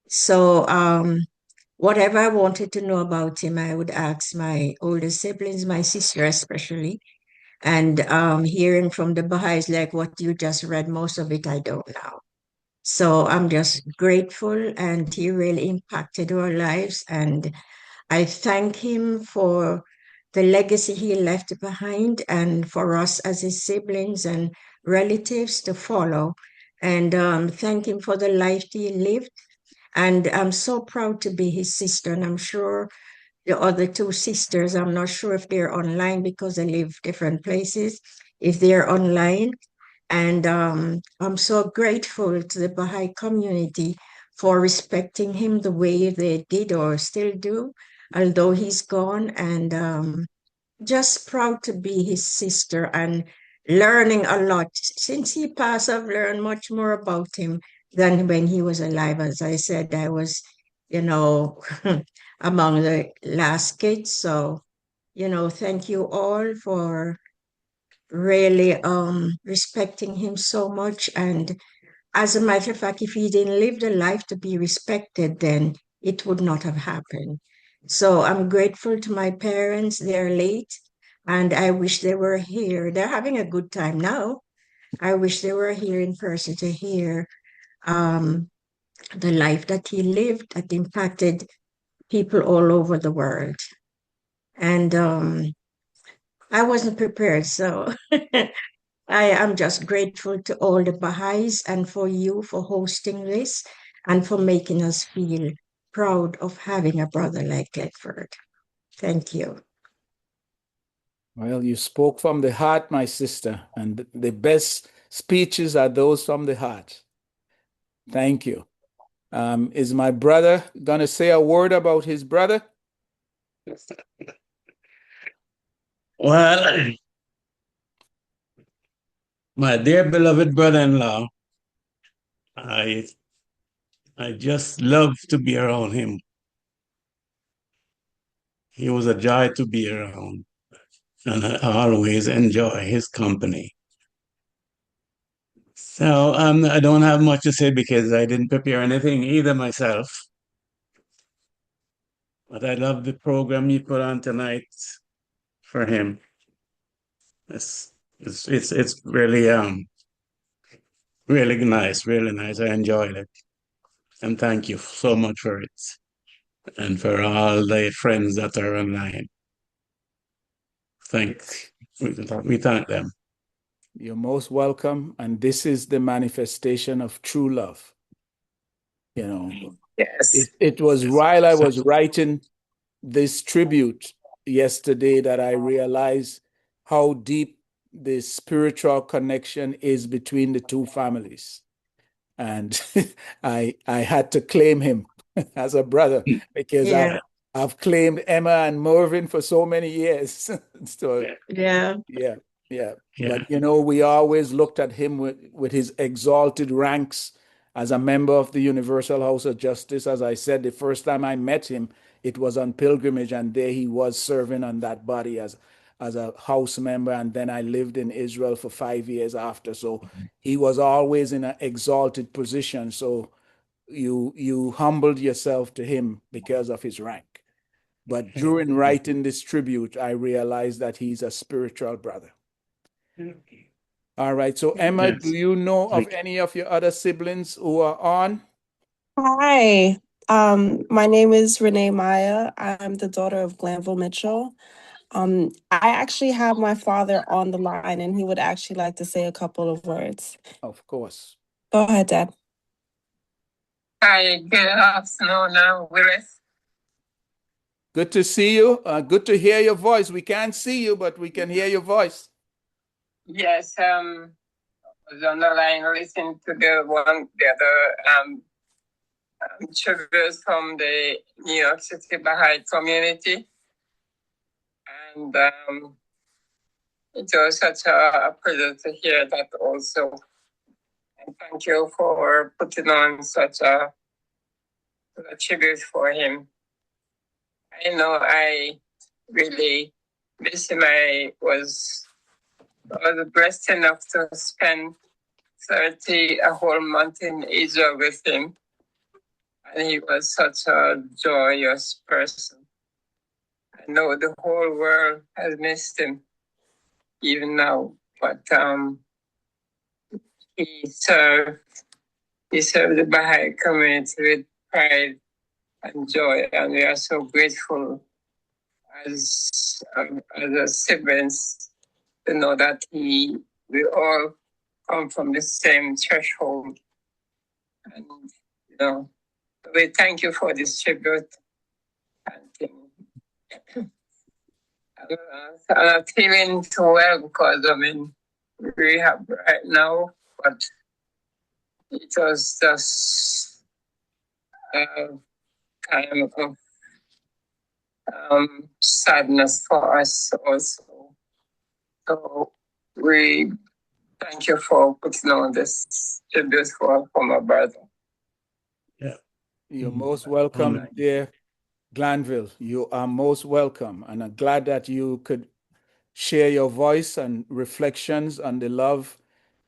[SPEAKER 9] So whatever I wanted to know about him, I would ask my older siblings, my sister especially. And hearing from the Baha'is, like what you just read, most of it I don't know. So I'm just grateful, and he really impacted our lives. And I thank him for the legacy he left behind and for us as his siblings and relatives to follow. And thank him for the life he lived. And I'm so proud to be his sister. And I'm sure the other two sisters, I'm not sure if they're online because they live different places, if they're online. And I'm so grateful to the Baha'i community for respecting him the way they did or still do, although he's gone. And just proud to be his sister and learning a lot. Since he passed, I've learned much more about him than when he was alive. As I said, I was, among the last kids. So, thank you all for really respecting him so much. And as a matter of fact, if he didn't live the life to be respected, then it would not have happened. So I'm grateful to my parents. They're late, and I wish they were here. They're having a good time now. I wish they were here in person to hear the life that he lived that impacted people all over the world. And I wasn't prepared, so I am just grateful to all the Baha'is and for you for hosting this and for making us feel proud of having a brother like Glenford. Thank you.
[SPEAKER 3] Well, you spoke from the heart, my sister, and the best speeches are those from the heart. Thank you. Is my brother going to say a word about his brother?
[SPEAKER 10] Well, my dear beloved brother-in-law, I just love to be around him. He was a joy to be around, and I always enjoy his company. So I don't have much to say because I didn't prepare anything either myself. But I love the program you put on tonight for him. It's really nice, really nice. I enjoyed it, and thank you so much for it, and for all the friends that are online. We thank them.
[SPEAKER 3] You're most welcome. And this is the manifestation of true love. You know,
[SPEAKER 10] Yes.
[SPEAKER 3] it was while I was writing this tribute yesterday that I realized how deep the spiritual connection is between the two families. And I had to claim him as a brother because
[SPEAKER 9] Yeah,
[SPEAKER 3] I've claimed Emma and Mervyn for so many years. So
[SPEAKER 9] yeah,
[SPEAKER 3] yeah, yeah.
[SPEAKER 10] Yeah.
[SPEAKER 3] But you know, we always looked at him with his exalted ranks as a member of the Universal House of Justice. As I said, the first time I met him, it was on pilgrimage, and there he was serving on that body as a house member. And then I lived in Israel for 5 years after. So he was always in an exalted position. So you humbled yourself to him because of his rank. But during writing this tribute, I realized that he's a spiritual brother. All right. So, Emma, do you know of any of your other siblings who are on?
[SPEAKER 11] Hi, my name is Renee Maya. I'm the daughter of Glenford Mitchell. I actually have my father on the line, and he would actually like to say a couple of words.
[SPEAKER 3] Of course.
[SPEAKER 11] Go ahead, Dad.
[SPEAKER 12] Hi, good afternoon, Willis.
[SPEAKER 3] Good to see you. Good to hear your voice. We can't see you, but we can hear your voice.
[SPEAKER 12] Yes, I was on the line listening to the other tributes from the New York City Baha'i community. And it was such a pleasure to hear that also. And thank you for putting on such a tribute for him. I know I really miss him. I was blessed enough to spend a whole month in Israel with him. And he was such a joyous person. I know the whole world has missed him, even now. But he served the Baha'i community with pride and joy, and we are so grateful as siblings to know that we all come from the same threshold. And we thank you for this tribute. And I'm not feeling too well because I'm in rehab right now, but it was just a time of sadness for us also. So we thank you for putting on this tribute for my brother.
[SPEAKER 10] Yeah.
[SPEAKER 3] You're most welcome, dear Glanville. You are most welcome. And I'm glad that you could share your voice and reflections on the love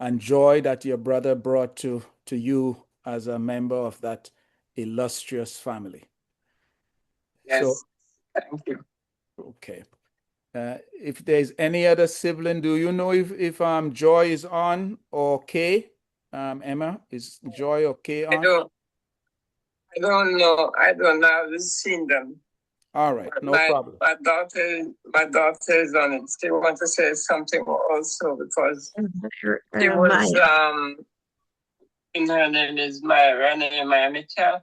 [SPEAKER 3] and joy that your brother brought to you as a member of that illustrious family.
[SPEAKER 12] Yes,
[SPEAKER 3] so,
[SPEAKER 12] thank you.
[SPEAKER 3] Okay. If there's any other sibling, do you know if Joy is on or Kay? Emma, is Joy or Kay on?
[SPEAKER 12] I don't know. I don't know. I haven't seen them.
[SPEAKER 3] All right, no
[SPEAKER 12] my,
[SPEAKER 3] problem.
[SPEAKER 12] my daughter is on it. She wants to say something also because she was and her name is Maya Mitchell.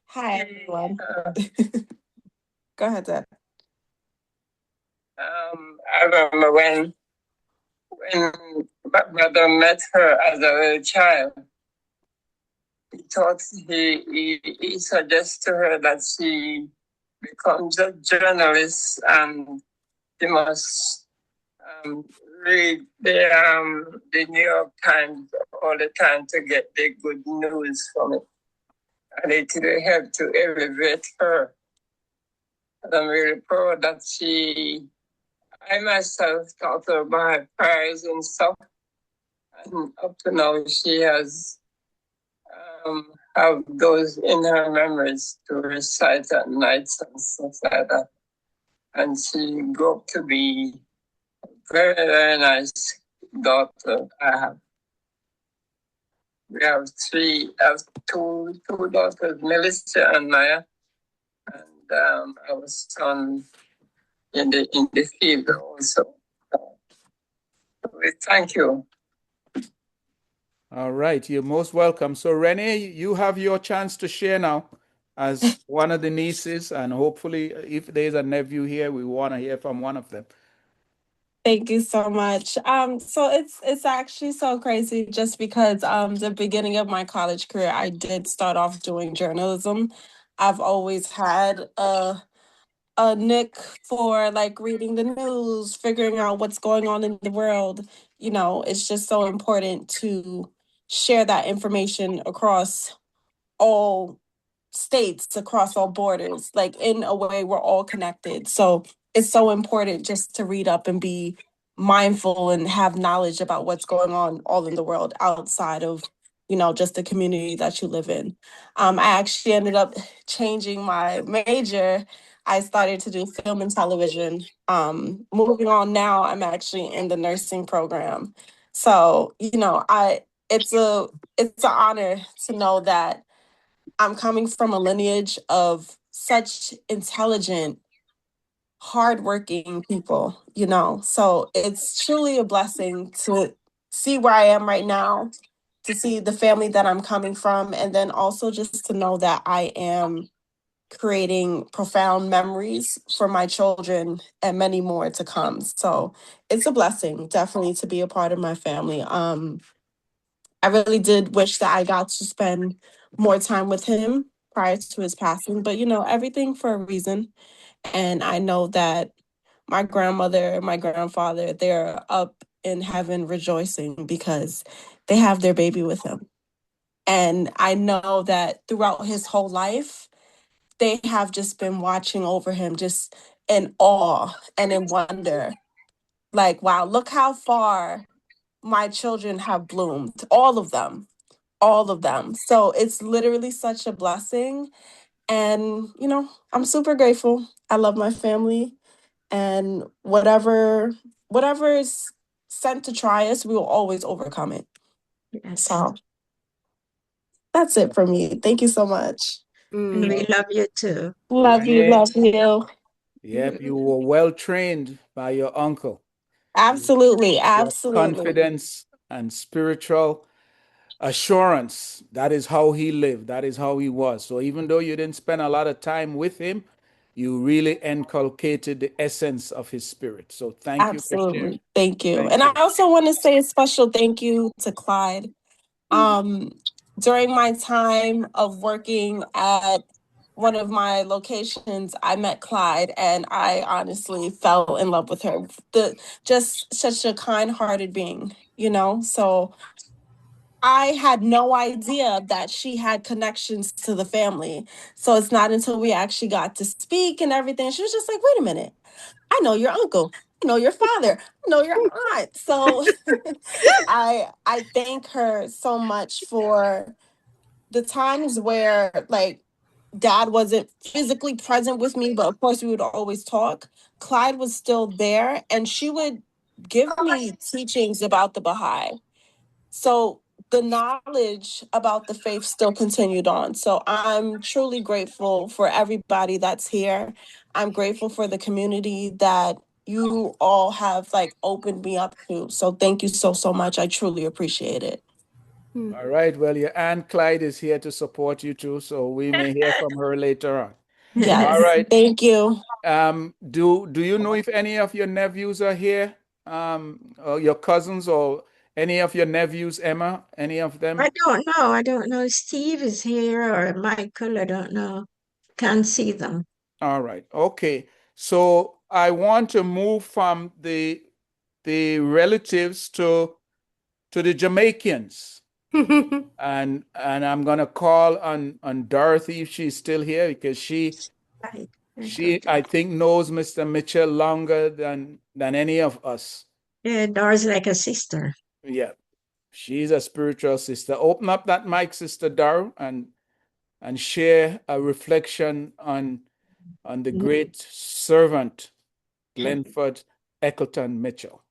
[SPEAKER 11] Hi, everyone. Go ahead, Dad.
[SPEAKER 12] I remember when my brother met her as a little child. He thought he suggests to her that she becomes a journalist and she must read the New York Times all the time to get the good news from it. And it will help to elevate her. And I'm really proud that I myself taught her about prayers and stuff. And up to now, she has have those in her memories to recite at nights and stuff like that. And she grew up to be a very, very nice daughter. We have two daughters, Melissa and Maya, and our son in the field also. We thank you.
[SPEAKER 3] All right, you're most welcome. So Renee, you have your chance to share now as one of the nieces, and hopefully if there's a nephew here, we want to hear from one of them.
[SPEAKER 11] Thank you so much. So it's actually so crazy just because the beginning of my college career, I did start off doing journalism. I've always had a nick for like reading the news, figuring out what's going on in the world. You know, it's just so important to share that information across all states, across all borders. Like in a way, we're all connected. So it's so important just to read up and be mindful and have knowledge about what's going on all in the world outside of, you know, just the community that you live in. I actually ended up changing my major. I started to do film and television. Moving on now, I'm actually in the nursing program. So, you know, it's an honor to know that I'm coming from a lineage of such intelligent, hardworking people, you know. So it's truly a blessing to see where I am right now, to see the family that I'm coming from, and then also just to know that I am creating profound memories for my children and many more to come. So it's a blessing, definitely, to be a part of my family. I really did wish that I got to spend more time with him prior to his passing, but you know, everything for a reason. And I know that my grandmother and my grandfather, they're up in heaven rejoicing because they have their baby with him. And I know that throughout his whole life, they have just been watching over him just in awe and in wonder. Like, wow, look how far my children have bloomed, all of them. All of them. So it's literally such a blessing. And, you know, I'm super grateful. I love my family. And whatever is sent to try us, we will always overcome it.
[SPEAKER 9] Yes.
[SPEAKER 11] So that's it for me. Thank you so much.
[SPEAKER 9] And we love you too.
[SPEAKER 11] Love you, love you.
[SPEAKER 3] Yep, you were well trained by your uncle.
[SPEAKER 11] Absolutely,
[SPEAKER 3] Your
[SPEAKER 11] absolutely.
[SPEAKER 3] confidence and spiritual assurance. That is how he lived. That is how he was. So even though you didn't spend a lot of time with him, you really inculcated the essence of his spirit. So thank you for sharing.
[SPEAKER 11] Absolutely. Thank you.
[SPEAKER 3] Thank
[SPEAKER 11] And
[SPEAKER 3] you.
[SPEAKER 11] I also want to say a special thank you to Clyde. During my time of working at one of my locations, I met Clyde and I honestly fell in love with her. Just such a kind-hearted being, you know? So I had no idea that she had connections to the family. So it's not until we actually got to speak and everything, she was just like, wait a minute, I know your uncle, I know your father, I know your aunt. So I thank her so much for the times where like dad wasn't physically present with me, but of course we would always talk. Clyde was still there and she would give me teachings about the Baha'i. So the knowledge about the faith still continued on. So I'm truly grateful for everybody that's here. I'm grateful for the community that you all have like opened me up to. So thank you so much. I truly appreciate it.
[SPEAKER 3] All right. Well, your Aunt Clyde is here to support you too, so we may hear from her later on.
[SPEAKER 11] Yes.
[SPEAKER 3] All right.
[SPEAKER 11] Thank you.
[SPEAKER 3] Do you know if any of your nephews are here? Or your cousins or any of your nephews, Emma? Any of them?
[SPEAKER 9] I don't know. I don't know if Steve is here or Michael. I don't know. Can't see them.
[SPEAKER 3] All right. Okay. So I want to move from the relatives to the Jamaicans. and I'm gonna call on Dorothy if she's still here because she I think knows Mr. Mitchell longer than any of us.
[SPEAKER 9] Yeah, Dora's like a sister.
[SPEAKER 3] Yeah. She's a spiritual sister. Open up that mic, Sister Dar, and share a reflection on the great servant, Glenford Mitchell.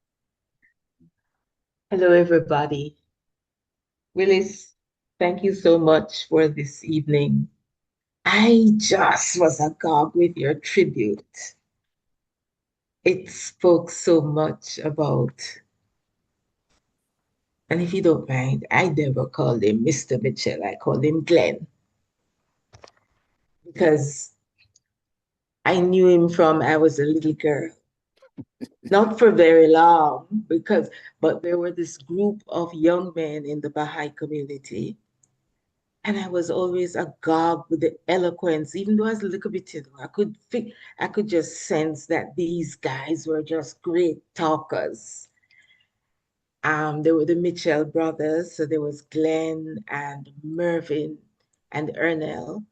[SPEAKER 13] Hello, everybody. Willis, thank you so much for this evening. I just was agog with your tribute. It spoke so much about, and if you don't mind, I never called him Mr. Mitchell, I called him Glenn. Because I knew him from I was a little girl. Not for very long, but there were this group of young men in the Baha'i community. And I was always agog with the eloquence, even though I was a little bit, I could just sense that these guys were just great talkers. There were the Mitchell brothers, so there was Glenn and Mervyn and Ernell.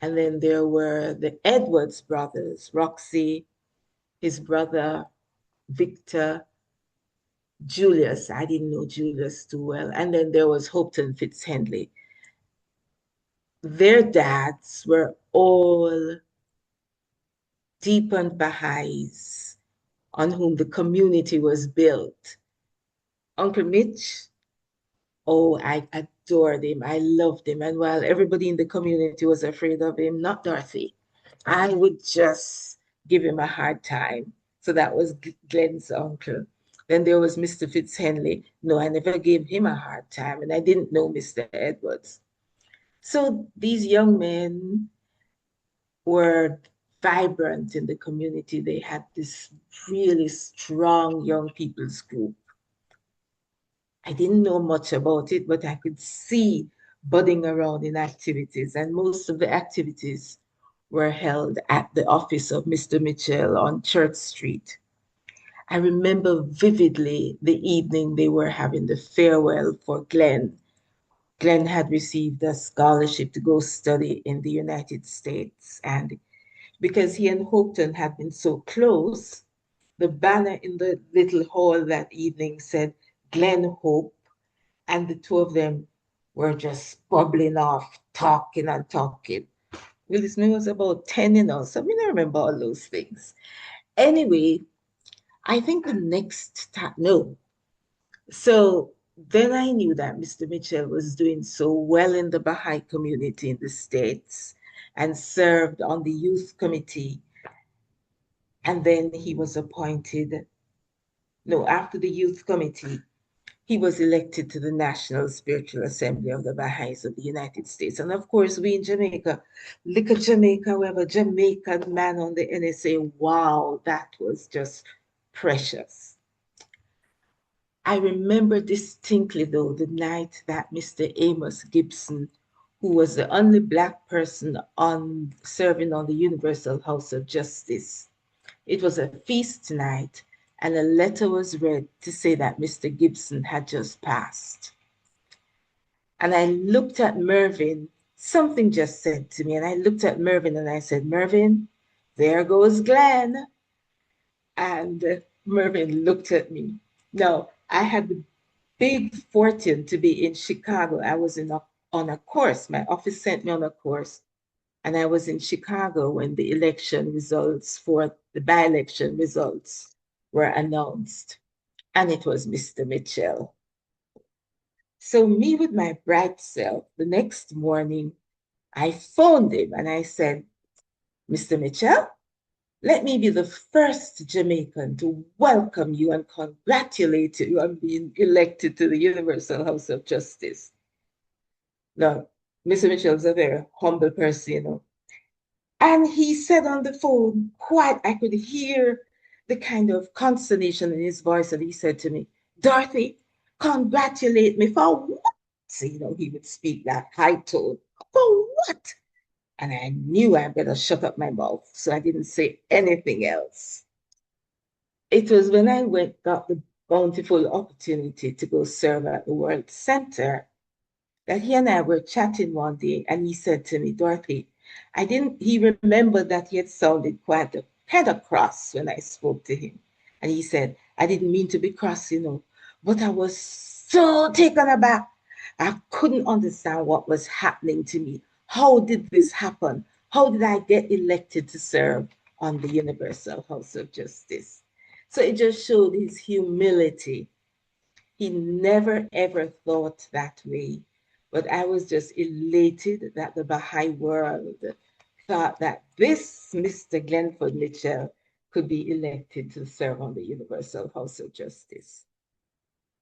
[SPEAKER 13] And then there were the Edwards brothers, Roxy, his brother, Victor, Julius. I didn't know Julius too well. And then there was Hopton Fitzhenley. Their dads were all deepened Baha'is on whom the community was built. Uncle Mitch, oh, I adored him. I loved him. And while everybody in the community was afraid of him, not Dorothy, I would just give him a hard time. So that was Glenn's uncle. Then there was Mr. Fitzhenley. No, I never gave him a hard time. And I didn't know Mr. Edwards. So these young men were vibrant in the community. They had this really strong young people's group. I didn't know much about it, but I could see budding around in activities. And most of the activities were held at the office of Mr. Mitchell on Church Street. I remember vividly the evening they were having the farewell for Glenn. Glenn had received a scholarship to go study in the United States. And because he and Houghton had been so close, the banner in the little hall that evening said Glenn Hope, and the two of them were just bubbling off, talking and talking. Willis May was about 10, so I mean, I remember all those things. Anyway, I think the next time, no. So then I knew that Mr. Mitchell was doing so well in the Baha'i community in the States and served on the youth committee. And then he was appointed, no, after the youth committee, he was elected to the National Spiritual Assembly of the Baha'is of the United States. And of course, we in Jamaica, look at Jamaica, we have a Jamaican man on the NSA. Wow, that was just precious. I remember distinctly, though, the night that Mr. Amos Gibson, who was the only Black person serving on the Universal House of Justice, it was a feast night, and a letter was read to say that Mr. Gibson had just passed. And I looked at Mervyn, something just said to me, and I looked at Mervyn and I said, Mervyn, there goes Glenn. And Mervyn looked at me. Now, I had the big fortune to be in Chicago. I was on a course. My office sent me on a course. And I was in Chicago when the election results for the by-election results were announced. And it was Mr. Mitchell. So me with my bright self, the next morning, I phoned him and I said, Mr. Mitchell, let me be the first Jamaican to welcome you and congratulate you on being elected to the Universal House of Justice. Now, Mr. Mitchell's a very humble person, you know. And he said on the phone, quite, I could hear the kind of consternation in his voice. And he said to me, Dorothy, congratulate me for what? So, you know, he would speak that high tone. For what? And I knew I better shut up my mouth. So I didn't say anything else. It was when I got the bountiful opportunity to go serve at the World Center that he and I were chatting one day, and he said to me, Dorothy, he remembered that he had sounded quite kind of cross when I spoke to him. And he said, I didn't mean to be cross, you know, but I was so taken aback. I couldn't understand what was happening to me. How did this happen? How did I get elected to serve on the Universal House of Justice? So it just showed his humility. He never ever thought that way. But I was just elated that the Baha'i world thought that this Mr. Glenford Mitchell could be elected to serve on the Universal House of Justice.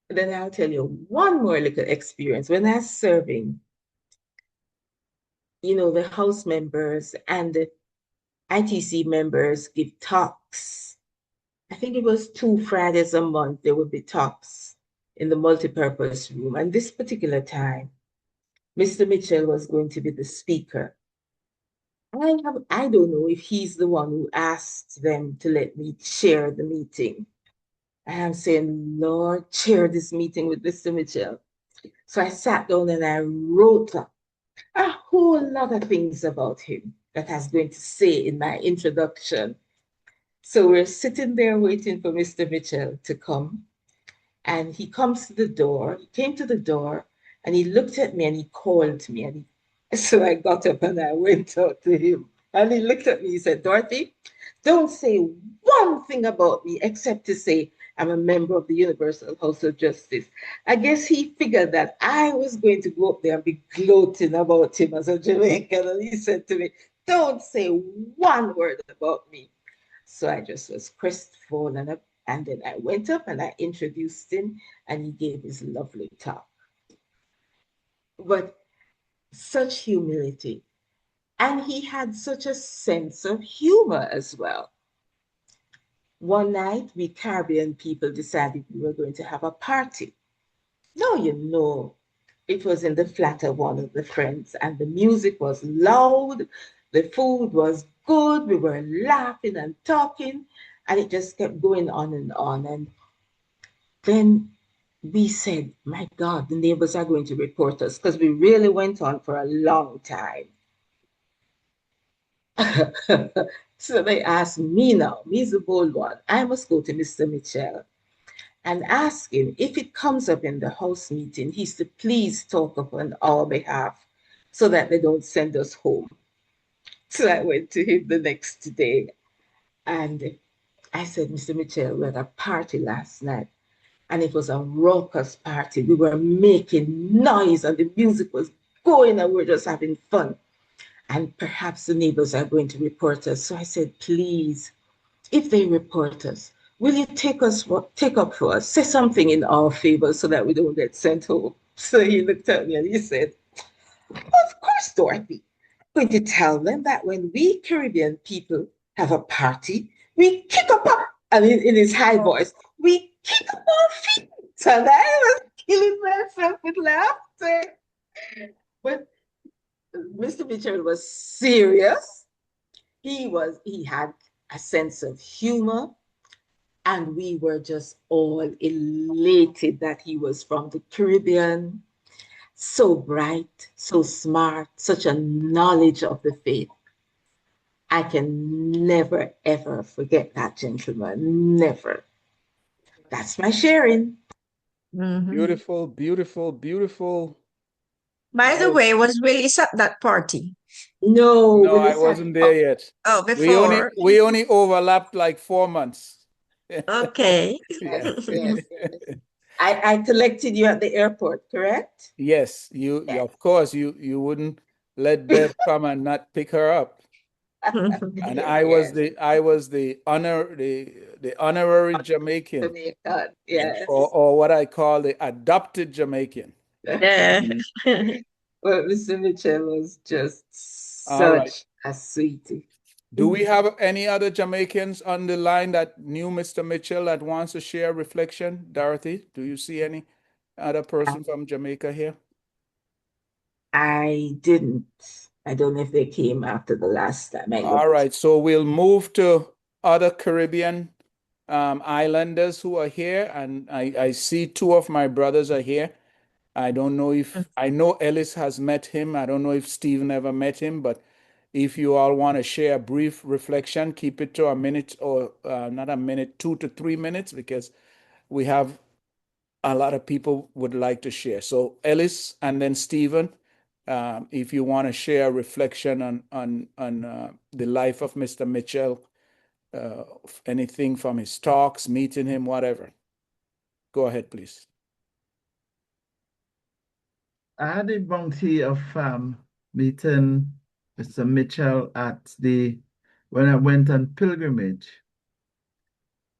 [SPEAKER 13] Then I'll tell you one more little experience. When I was serving, you know, the House members and the ITC members give talks. I think it was 2 Fridays a month, there would be talks in the multipurpose room. And this particular time, Mr. Mitchell was going to be the speaker. I don't know if he's the one who asked them to let me chair the meeting. I am saying, Lord, chair this meeting with Mr. Mitchell. So I sat down and I wrote up a whole lot of things about him that I was going to say in my introduction. So we're sitting there waiting for Mr. Mitchell to come. And he comes to the door. He came to the door and he looked at me and he called me. So I got up and I went out to him. And he looked at me, he said, Dorothy, don't say one thing about me except to say I'm a member of the Universal House of Justice. I guess he figured that I was going to go up there and be gloating about him as a Jamaican. And he said to me, don't say one word about me. So I just was crestfallen, and then I went up and I introduced him and he gave his lovely talk. But such humility. And he had such a sense of humor as well. One night, we Caribbean people decided we were going to have a party. Now, you know, it was in the flat of one of the friends, and the music was loud, the food was good, we were laughing and talking, and it just kept going on and on. And then we said, my God, the neighbors are going to report us, because we really went on for a long time. So they asked me now, me's the bold one, I must go to Mr. Mitchell and ask him if it comes up in the house meeting, he's to please talk up on our behalf so that they don't send us home. So I went to him the next day and I said, Mr. Mitchell, we had a party last night and it was a raucous party. We were making noise and the music was going and we were just having fun. And perhaps the neighbors are going to report us. So I said, please, if they report us, will you take up for us, say something in our favor so that we don't get sent home? So he looked at me and he said, of course, Dorothy. I'm going to tell them that when we Caribbean people have a party, we kick up, and in his high voice, we kick up our feet. So I was killing myself with laughter. But Mr. Mitchell was serious. He had a sense of humor, and we were just all elated that he was from the Caribbean. So bright, so smart, such a knowledge of the faith. I can never, ever forget that gentleman. Never. That's my sharing.
[SPEAKER 9] Mhm.
[SPEAKER 3] Beautiful, beautiful, beautiful.
[SPEAKER 9] By the way, was Willis at that party?
[SPEAKER 13] No,
[SPEAKER 3] No, I
[SPEAKER 13] Willis
[SPEAKER 3] wasn't there yet.
[SPEAKER 9] Oh,
[SPEAKER 3] We only
[SPEAKER 9] before.
[SPEAKER 3] we only overlapped like 4 months.
[SPEAKER 9] Okay.
[SPEAKER 3] Yeah.
[SPEAKER 13] Yes, yes, yes. I collected you at the airport, correct?
[SPEAKER 3] Yes, you of course you wouldn't let Bev come and not pick her up. And
[SPEAKER 13] Yes,
[SPEAKER 3] I was
[SPEAKER 13] yes.
[SPEAKER 3] the honorary Jamaican,
[SPEAKER 13] Jamaican, yes.
[SPEAKER 3] or what I call the adopted Jamaican.
[SPEAKER 9] Yeah.
[SPEAKER 13] Well, Mr. Mitchell was just
[SPEAKER 3] All right.
[SPEAKER 13] such a sweetie.
[SPEAKER 3] Do we have any other Jamaicans on the line that knew Mr. Mitchell that wants to share reflection? Dorothy, do you see any other person from Jamaica here?
[SPEAKER 13] I didn't. I don't know if they came after the last time I
[SPEAKER 3] All
[SPEAKER 13] looked.
[SPEAKER 3] right, so we'll move to other Caribbean islanders who are here, and I see two of my brothers are here. I don't know if I know Ellis has met him. I don't know if Stephen ever met him, but if you all want to share a brief reflection, keep it to a minute or not a minute, 2 to 3 minutes, because we have a lot of people would like to share. So Ellis and then Stephen, if you want to share a reflection on the life of Mr. Mitchell, anything from his talks, meeting him, whatever. Go ahead, please.
[SPEAKER 14] I had the bounty of meeting Mr. Mitchell when I went on pilgrimage.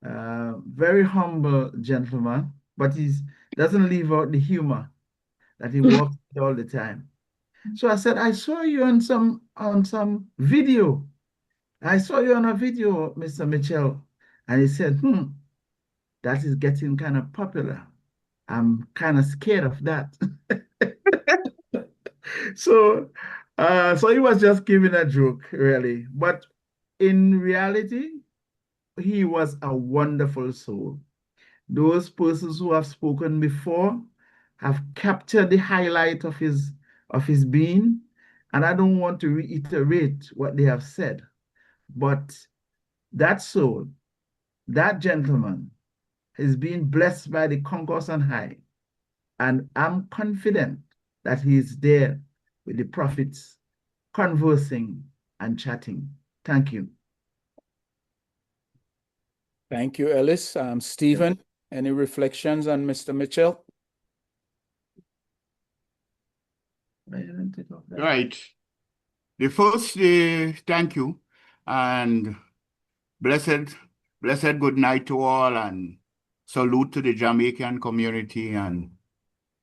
[SPEAKER 14] Very humble gentleman, but he doesn't leave out the humor that he walks with all the time. So I said, I saw you on some video. I saw you on a video, Mr. Mitchell. And he said, that is getting kind of popular. I'm kind of scared of that. So, so he was just giving a joke, really. But in reality, he was a wonderful soul. Those persons who have spoken before have captured the highlight of his being, and I don't want to reiterate what they have said, but that soul, that gentleman, is being blessed by the concourse on high, and I'm confident that he is there with the prophets, conversing and chatting. Thank you.
[SPEAKER 3] Thank you, Ellis. Stephen, any reflections on Mr. Mitchell?
[SPEAKER 10] Right. The first, thank you, and blessed good night to all, and salute to the Jamaican community and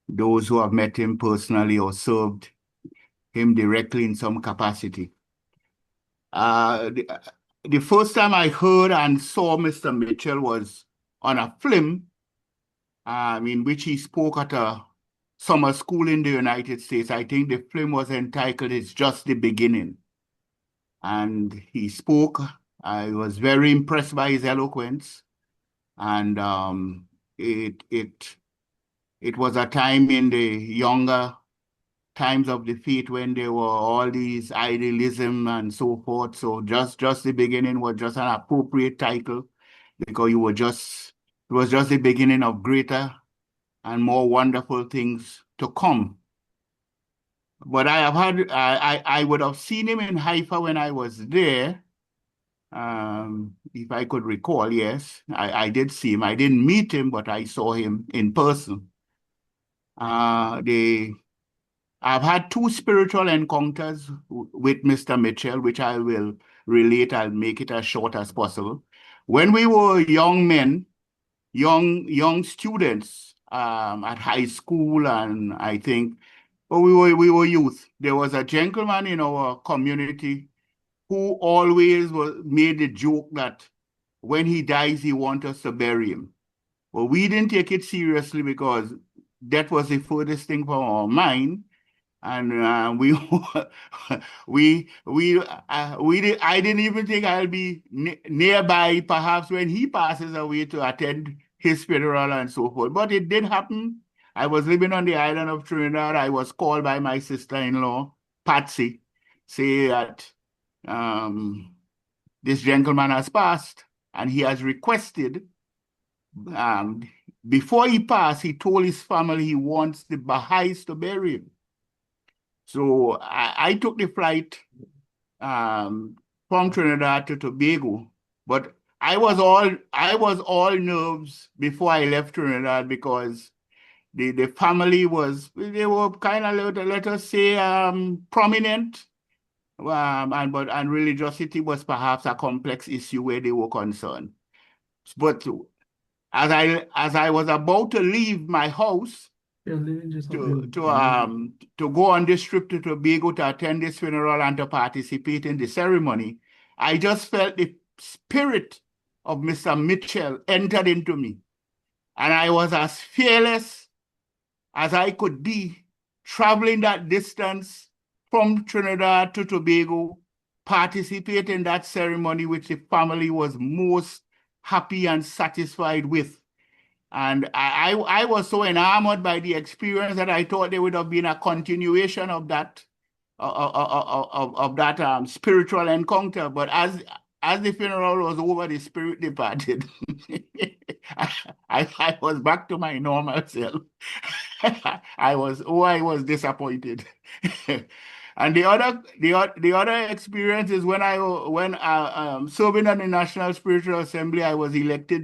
[SPEAKER 10] those who have met him personally or served him directly in some capacity. The first time I heard and saw Mr. Mitchell was on a film in which he spoke at a summer school in the United States. I think the film was entitled It's Just the Beginning. And he spoke. I was very impressed by his eloquence. And it was a time in the younger times of the faith when there were all these idealism and so forth. So just the beginning was just an appropriate title, because it was just the beginning of greater and more wonderful things to come. But I would have seen him in Haifa when I was there, if I could recall. Yes, I did see him. I didn't meet him, but I saw him in person. I've had two spiritual encounters with Mr. Mitchell, which I will relate. I'll make it as short as possible. When we were young men, young students at high school, and I think, we were youth. There was a gentleman in our community who always made the joke that when he dies, he wants us to bury him. Well, we didn't take it seriously because that was the furthest thing from our mind. And I didn't even think I'll be nearby, perhaps when he passes away, to attend his funeral and so forth. But it did happen. I was living on the island of Trinidad. I was called by my sister-in-law, Patsy, say that this gentleman has passed, and he has requested, before he passed, he told his family he wants the Baha'is to bury him. So I took the flight from Trinidad to Tobago, but I was all nerves before I left Trinidad because the family they were kind of let us say prominent, and religiosity was perhaps a complex issue where they were concerned. But as I was about to leave my house to go on this trip to Tobago to attend this funeral and to participate in the ceremony, I just felt the spirit of Mr. Mitchell entered into me. And I was as fearless as I could be, traveling that distance from Trinidad to Tobago, participate in that ceremony which the family was most happy and satisfied with. And I was so enamored by the experience that I thought there would have been a continuation of that spiritual encounter. But as the funeral was over, the spirit departed. I was back to my normal self. I was disappointed. And the other experience is when serving on the National Spiritual Assembly, I was elected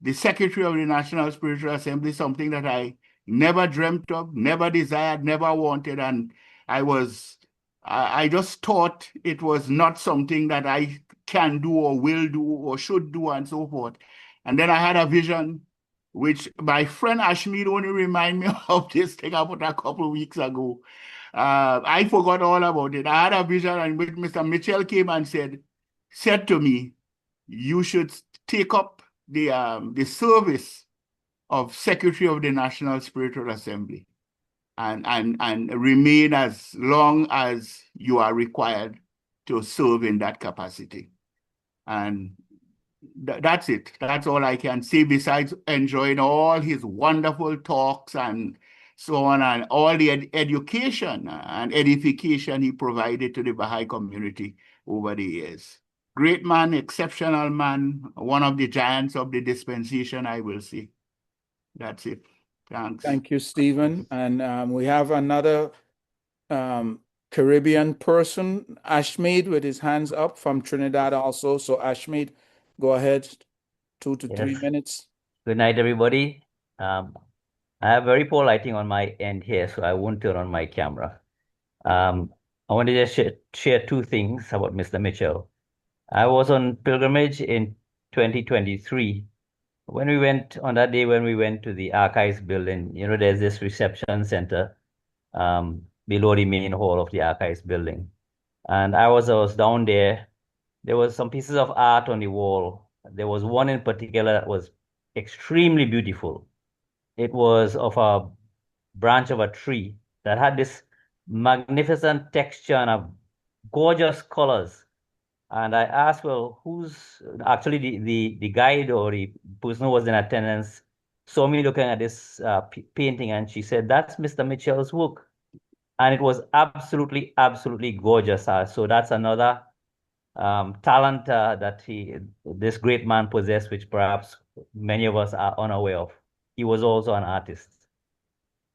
[SPEAKER 10] the secretary of the National Spiritual Assembly, something that I never dreamt of, never desired, never wanted. And I just thought it was not something that I can do or will do or should do and so forth. And then I had a vision, which my friend Ashmead only reminded me of this thing about a couple of weeks ago. I forgot all about it. I had a vision in which Mr. Mitchell came and said to me, you should take up the service of Secretary of the National Spiritual Assembly and remain as long as you are required to serve in that capacity. And that's it. That's all I can say, besides enjoying all his wonderful talks and so on, and all the education and edification he provided to the Baha'i community over the years. Great man, exceptional man, one of the giants of the dispensation, I will say. That's it. Thanks.
[SPEAKER 3] Thank you, Stephen. And we have another Caribbean person, Ashmead, with his hands up from Trinidad also. So Ashmead, go ahead, 2 to 3 minutes.
[SPEAKER 15] Good night, everybody. I have very poor lighting on my end here, so I won't turn on my camera. I want to just share two things about Mr. Mitchell. I was on pilgrimage in 2023. When we went on that day, when we went to the archives building, there's this reception center below the main hall of the archives building. And I was down there. There was some pieces of art on the wall. There was one in particular that was extremely beautiful. It was of a branch of a tree that had this magnificent texture and gorgeous colors. And I asked, well, who's actually the guide or the person who was in attendance saw me looking at this painting, and she said, that's Mr. Mitchell's work. And it was absolutely, absolutely gorgeous. So that's another talent that this great man possessed, which perhaps many of us are unaware of. He was also an artist.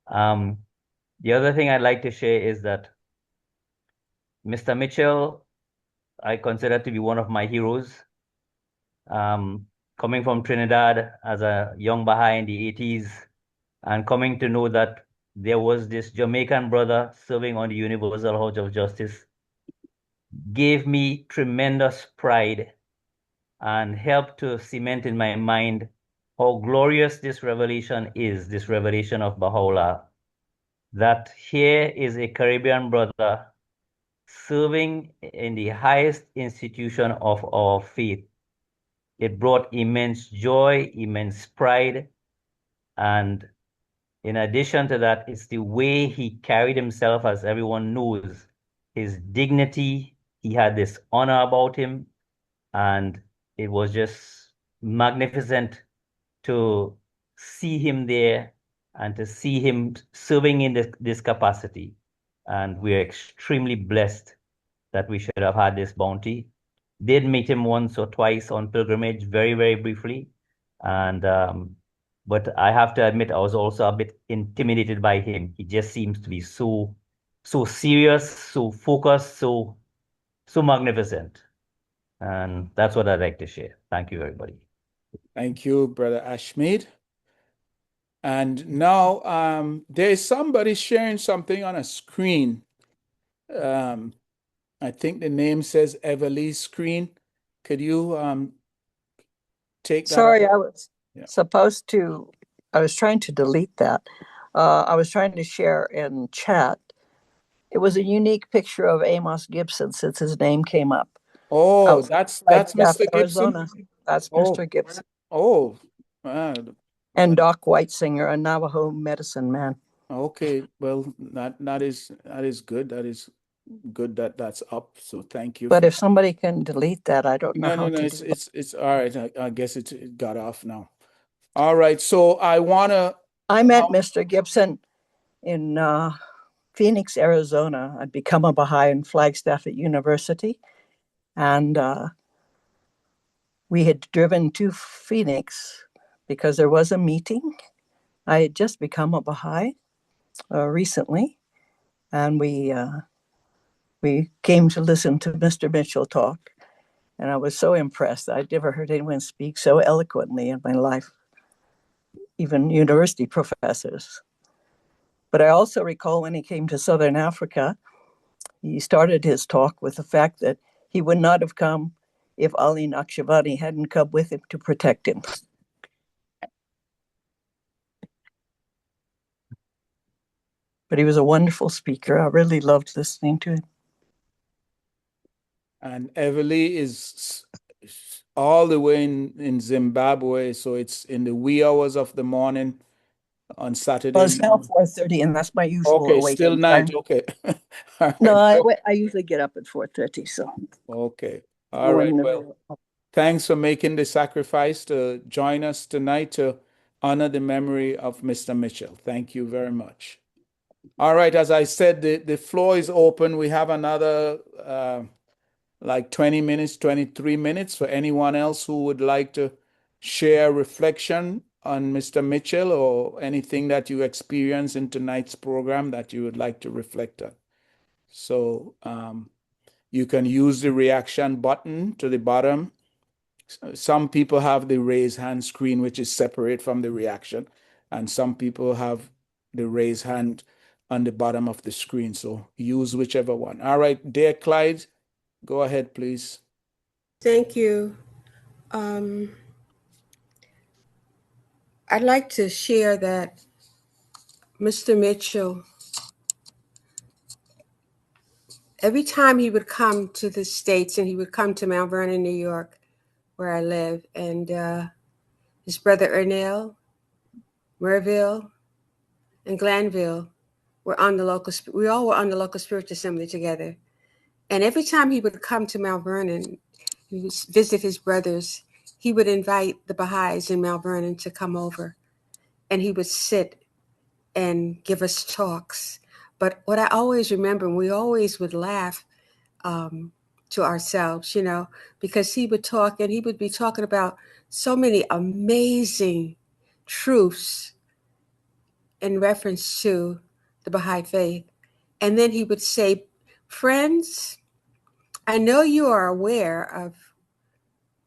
[SPEAKER 15] The other thing I'd like to share is that Mr. Mitchell, I consider to be one of my heroes. Coming from Trinidad as a young Baha'i in the 80s, and coming to know that there was this Jamaican brother serving on the Universal House of Justice, gave me tremendous pride and helped to cement in my mind how glorious this revelation is, this revelation of Baha'u'llah, that here is a Caribbean brother serving in the highest institution of our faith. It brought immense joy, immense pride, and in addition to that, it's the way he carried himself, as everyone knows, his dignity. He had this honor about him, and it was just magnificent to see him there and to see him serving in this capacity. And we're extremely blessed that we should have had this bounty. Did meet him once or twice on pilgrimage, very, very briefly. And but I have to admit, I was also a bit intimidated by him. He just seems to be so serious, so focused, so magnificent. And that's what I'd like to share. Thank you, everybody.
[SPEAKER 3] Thank you, Brother Ashmead. And now there is somebody sharing something on a screen. I think the name says Everly's screen. Could you take that
[SPEAKER 16] Sorry,
[SPEAKER 3] off?
[SPEAKER 16] I was supposed to, I was trying to delete that. I was trying to share in chat. It was a unique picture of Amos Gibson since his name came up.
[SPEAKER 3] Oh, that's Mr. Gibson?
[SPEAKER 16] Arizona. That's
[SPEAKER 3] Oh.
[SPEAKER 16] Mr. Gibson.
[SPEAKER 3] Oh.
[SPEAKER 16] And Doc Whitesinger, a Navajo medicine man.
[SPEAKER 3] Okay, well, that is good. That is good that that's up. So thank you.
[SPEAKER 16] But if somebody can delete that, I don't know how
[SPEAKER 3] No,
[SPEAKER 16] to.
[SPEAKER 3] it's all right. I guess it got off now. All right, so I wanna.
[SPEAKER 16] I met Mr. Gibson in Phoenix, Arizona. I'd become a Baha'i in Flagstaff at university, and we had driven to Phoenix because there was a meeting. I had just become a Baha'i recently, and we came to listen to Mr. Mitchell talk, and I was so impressed. I'd never heard anyone speak so eloquently in my life, even university professors. But I also recall when he came to Southern Africa, he started his talk with the fact that he would not have come if Ali Naqshbandi hadn't come with him to protect him. But he was a wonderful speaker. I really loved listening to him.
[SPEAKER 3] And Everly is all the way in Zimbabwe, so it's in the wee hours of the morning on Saturday.
[SPEAKER 16] Well, it's now 4:30, and that's my usual
[SPEAKER 3] Okay,
[SPEAKER 16] awakening
[SPEAKER 3] still night.
[SPEAKER 16] time.
[SPEAKER 3] Okay.
[SPEAKER 16] No, I usually get up at 4:30. So
[SPEAKER 3] okay, all right. Well, thanks for making the sacrifice to join us tonight to honor the memory of Mr. Mitchell. Thank you very much. All right, as I said, the floor is open. We have another like 20 minutes, 23 minutes for anyone else who would like to share reflection on Mr. Mitchell or anything that you experienced in tonight's program that you would like to reflect on. So you can use the reaction button to the bottom. Some people have the raise hand screen, which is separate from the reaction, and some people have the raise hand on the bottom of the screen. So use whichever one. All right, dear Clyde, go ahead, please.
[SPEAKER 17] Thank you. I'd like to share that Mr. Mitchell, every time he would come to the States, and he would come to Mount Vernon, New York, where I live, and his brother Ernell, Merville, and Glanville we all were on the local spiritual assembly together. And every time he would come to Mount Vernon, he would visit his brothers, he would invite the Baha'is in Mount Vernon to come over, and he would sit and give us talks. But what I always remember, we always would laugh to ourselves, because he would talk, and he would be talking about so many amazing truths in reference to the Baha'i faith. And then he would say, friends, I know you are aware of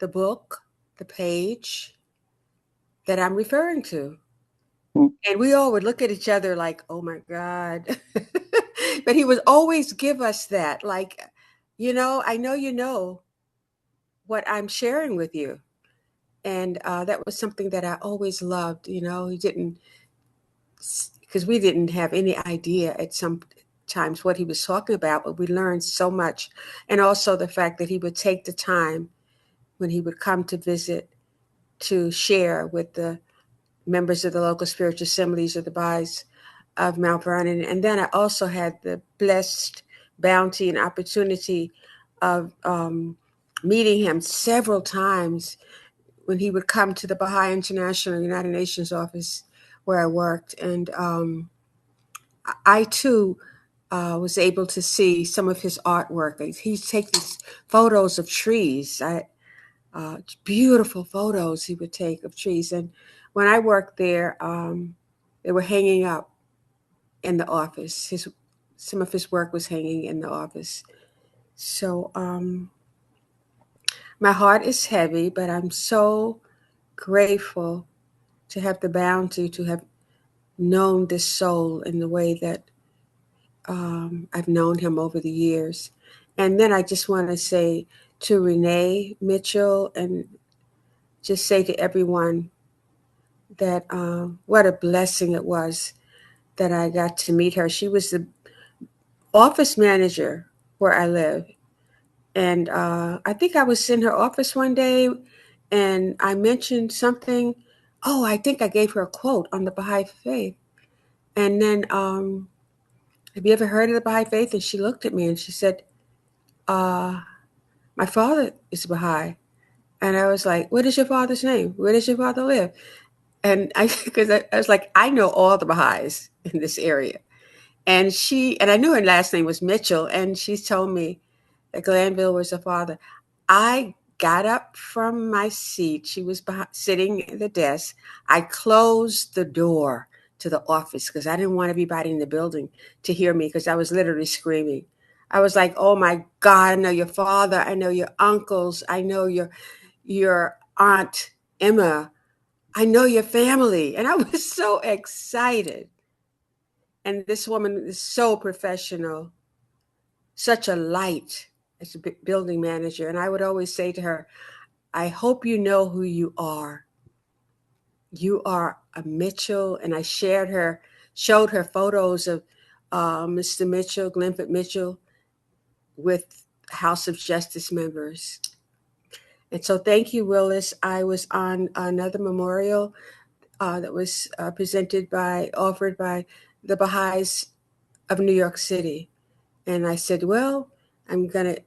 [SPEAKER 17] the book, the page that I'm referring to. And we all would look at each other like, oh my God. But he would always give us that, like, I know you know what I'm sharing with you. And that was something that I always loved. He didn't, because we didn't have any idea at some times what he was talking about, but we learned so much. And also the fact that he would take the time when he would come to visit to share with the members of the local spiritual assemblies or the Baha'is of Mount Vernon. And then I also had the blessed bounty and opportunity of meeting him several times when he would come to the Baha'i International United Nations office where I worked. And I too was able to see some of his artwork. He'd take these photos of trees. Beautiful photos he would take of trees. And when I worked there, they were hanging up in the office. Some of his work was hanging in the office. So my heart is heavy, but I'm so grateful to have the bounty to have known this soul in the way that I've known him over the years. And then I just want to say to Renee Mitchell and just say to everyone that what a blessing it was that I got to meet her. She was the office manager where I live. And I think I was in her office one day and I mentioned something. Oh, I think I gave her a quote on the Baha'i Faith. And then, have you ever heard of the Baha'i Faith? And she looked at me and she said, my father is Baha'i. And I was like, what is your father's name? Where does your father live? And because I was like, I know all the Baha'is in this area. And I knew her last name was Mitchell. And she told me that Glanville was her father. I got up from my seat. She was sitting at the desk. I closed the door to the office because I didn't want everybody in the building to hear me because I was literally screaming. I was like, oh my God, I know your father. I know your uncles. I know your aunt Emma. I know your family. And I was so excited. And this woman is so professional, such a light as a building manager. And I would always say to her, I hope you know who you are. You are a Mitchell. And I showed her photos of Mr. Mitchell, Glenford Mitchell, with House of Justice members. And so thank you, Willis. I was on another memorial that was offered by the Baha'is of New York City. And I said, well, I'm going to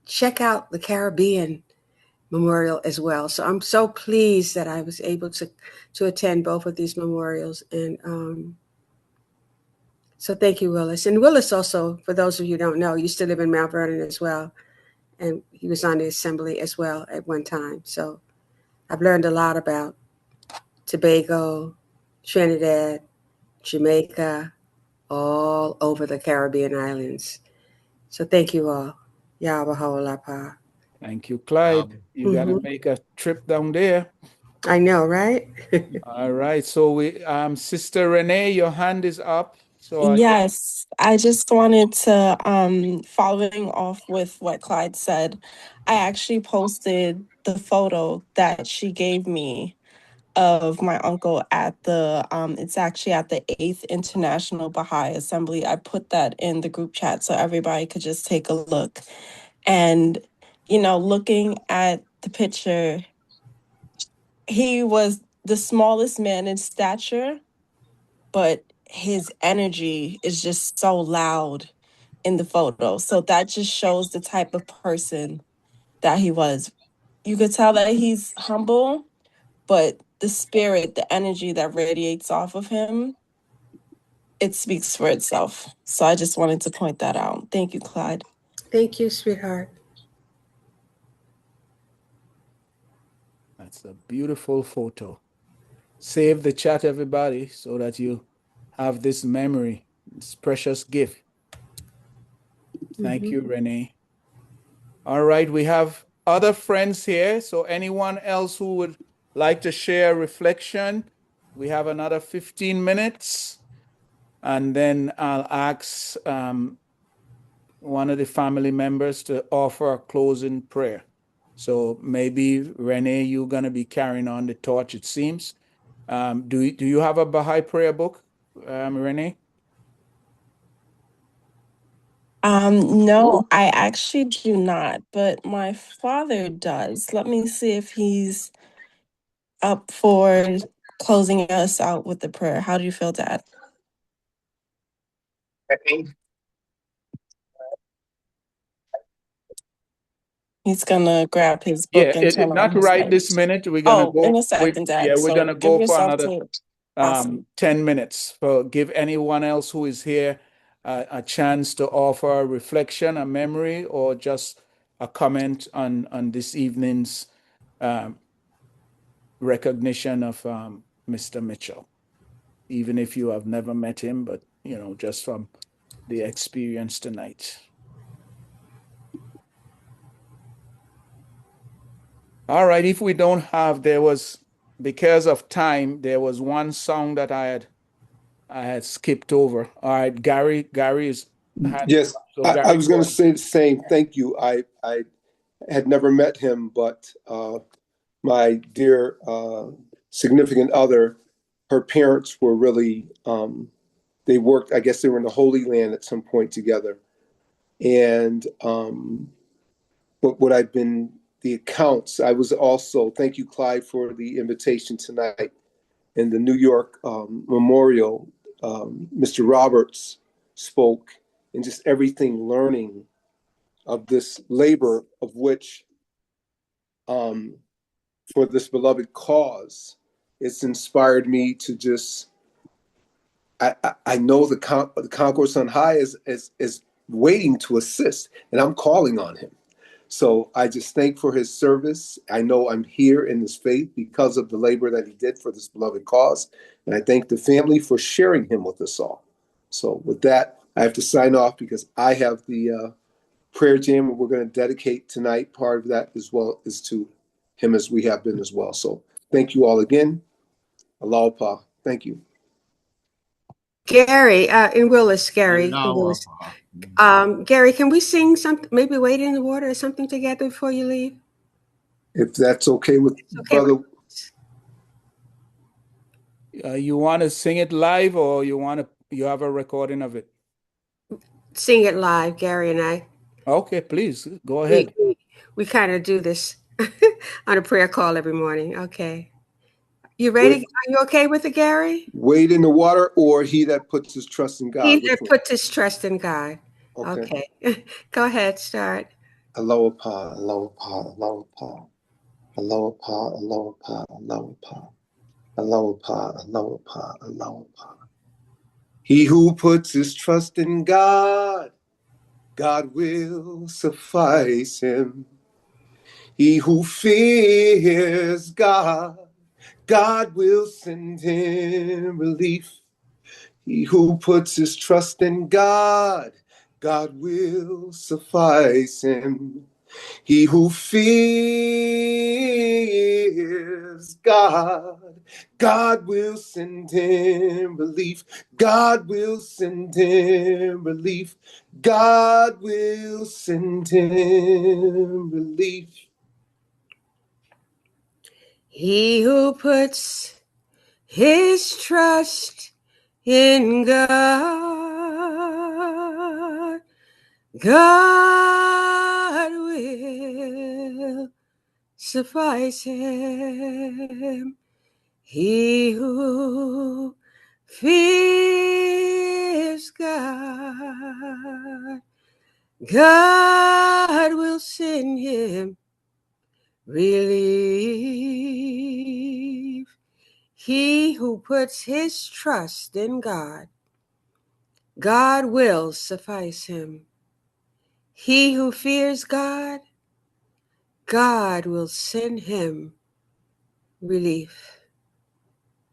[SPEAKER 17] check out the Caribbean memorial as well. So I'm so pleased that I was able to attend both of these memorials. And so thank you, Willis. And Willis also, for those of you who don't know, used to live in Mount Vernon as well. And he was on the assembly as well at one time. So I've learned a lot about Tobago, Trinidad, Jamaica, all over the Caribbean islands. So thank you all. Yahweh.
[SPEAKER 3] Thank you, Clyde. You got to make a trip down there.
[SPEAKER 17] I know, right?
[SPEAKER 3] All right. So Sister Renee, your hand is up. So
[SPEAKER 11] Yes, I just wanted to, following off with what Clyde said, I actually posted the photo that she gave me of my uncle at it's actually at the 8th International Baha'i Assembly. I put that in the group chat so everybody could just take a look. And, looking at the picture, he was the smallest man in stature, but his energy is just so loud in the photo. So that just shows the type of person that he was. You could tell that he's humble, but the spirit, the energy that radiates off of him, it speaks for itself. So I just wanted to point that out. Thank you, Clyde.
[SPEAKER 17] Thank you, sweetheart.
[SPEAKER 3] That's a beautiful photo. Save the chat, everybody, so that you have this memory, this precious gift. Thank you, Renee. All right, we have other friends here. So anyone else who would like to share a reflection, we have another 15 minutes. And then I'll ask one of the family members to offer a closing prayer. So maybe, Renee, you're going to be carrying on the torch, it seems. Do you have a Baha'i prayer book, Renee?
[SPEAKER 11] No, I actually do not, but my father does. Let me see if he's up for closing us out with the prayer. How do you feel, Dad? He's gonna grab his book and turn on
[SPEAKER 3] Not
[SPEAKER 11] his
[SPEAKER 3] right
[SPEAKER 11] light.
[SPEAKER 3] this minute. We're gonna go.
[SPEAKER 11] In a second, Dad.
[SPEAKER 3] We're gonna
[SPEAKER 11] Give
[SPEAKER 3] go for
[SPEAKER 11] yourself
[SPEAKER 3] another
[SPEAKER 11] to awesome.
[SPEAKER 3] 10 minutes. So give anyone else who is here a chance to offer a reflection, a memory, or just a comment on this evening's recognition of Mr. Mitchell, even if you have never met him, but just from the experience tonight. All right, if we don't have, because of time, there was one song that I had skipped over. All right, Gary is hand is
[SPEAKER 18] Yes,
[SPEAKER 3] up. So
[SPEAKER 18] I
[SPEAKER 3] Gary,
[SPEAKER 18] was
[SPEAKER 3] go
[SPEAKER 18] going to
[SPEAKER 3] ahead.
[SPEAKER 18] say the same. Thank you. I had never met him, but my dear significant other, her parents were really, they worked, I guess they were in the Holy Land at some point together. And what I've been, the accounts, I was also, thank you, Clyde, for the invitation tonight. In the New York Memorial, Mr. Roberts spoke, and just everything learning of this labor of which for this beloved cause, it's inspired me to just, I know the concourse on high is waiting to assist, and I'm calling on him. So I just thank for his service. I know I'm here in this faith because of the labor that he did for this beloved cause. And I thank the family for sharing him with us all. So with that, I have to sign off because I have the prayer jam, and we're going to dedicate tonight. Part of that as well is to him, as we have been as well. So thank you all again. Aloha pa. Thank you.
[SPEAKER 17] Gary, in Willis, Gary, in
[SPEAKER 10] Allow
[SPEAKER 17] Willis.
[SPEAKER 10] us.
[SPEAKER 17] Gary, can we sing something, maybe Wade in the Water or something together before you leave?
[SPEAKER 18] If that's okay with
[SPEAKER 17] It's okay
[SPEAKER 18] Brother.
[SPEAKER 3] You want to sing it live, or you have a recording of it?
[SPEAKER 17] Sing it live, Gary and I.
[SPEAKER 3] Okay, please go
[SPEAKER 17] We
[SPEAKER 3] ahead.
[SPEAKER 17] we kind of do this on a prayer call every morning. Okay. You ready?
[SPEAKER 18] Wait,
[SPEAKER 17] Are you okay with it, Gary?
[SPEAKER 18] wade in the water, or he that puts his trust in
[SPEAKER 17] He
[SPEAKER 18] God? Which
[SPEAKER 17] that
[SPEAKER 18] one?
[SPEAKER 17] puts his trust in God.
[SPEAKER 18] Okay.
[SPEAKER 17] Okay. Go ahead, start.
[SPEAKER 18] Aloha pa, aloha pa, aloha pa. Aloha pa, aloha pa, aloha pa. Aloha pa, aloha pa, aloha pa. He who puts his trust in God, God will suffice him. He who fears God, God will send him relief. He who puts his trust in God, God will suffice him. He who fears God, God will send him relief. God will send him relief. God will send him relief.
[SPEAKER 17] He who puts his trust in God, God will suffice him. He who fears God, God will send him relief. He who puts his trust in God, God will suffice him. He who fears God, God will send him relief.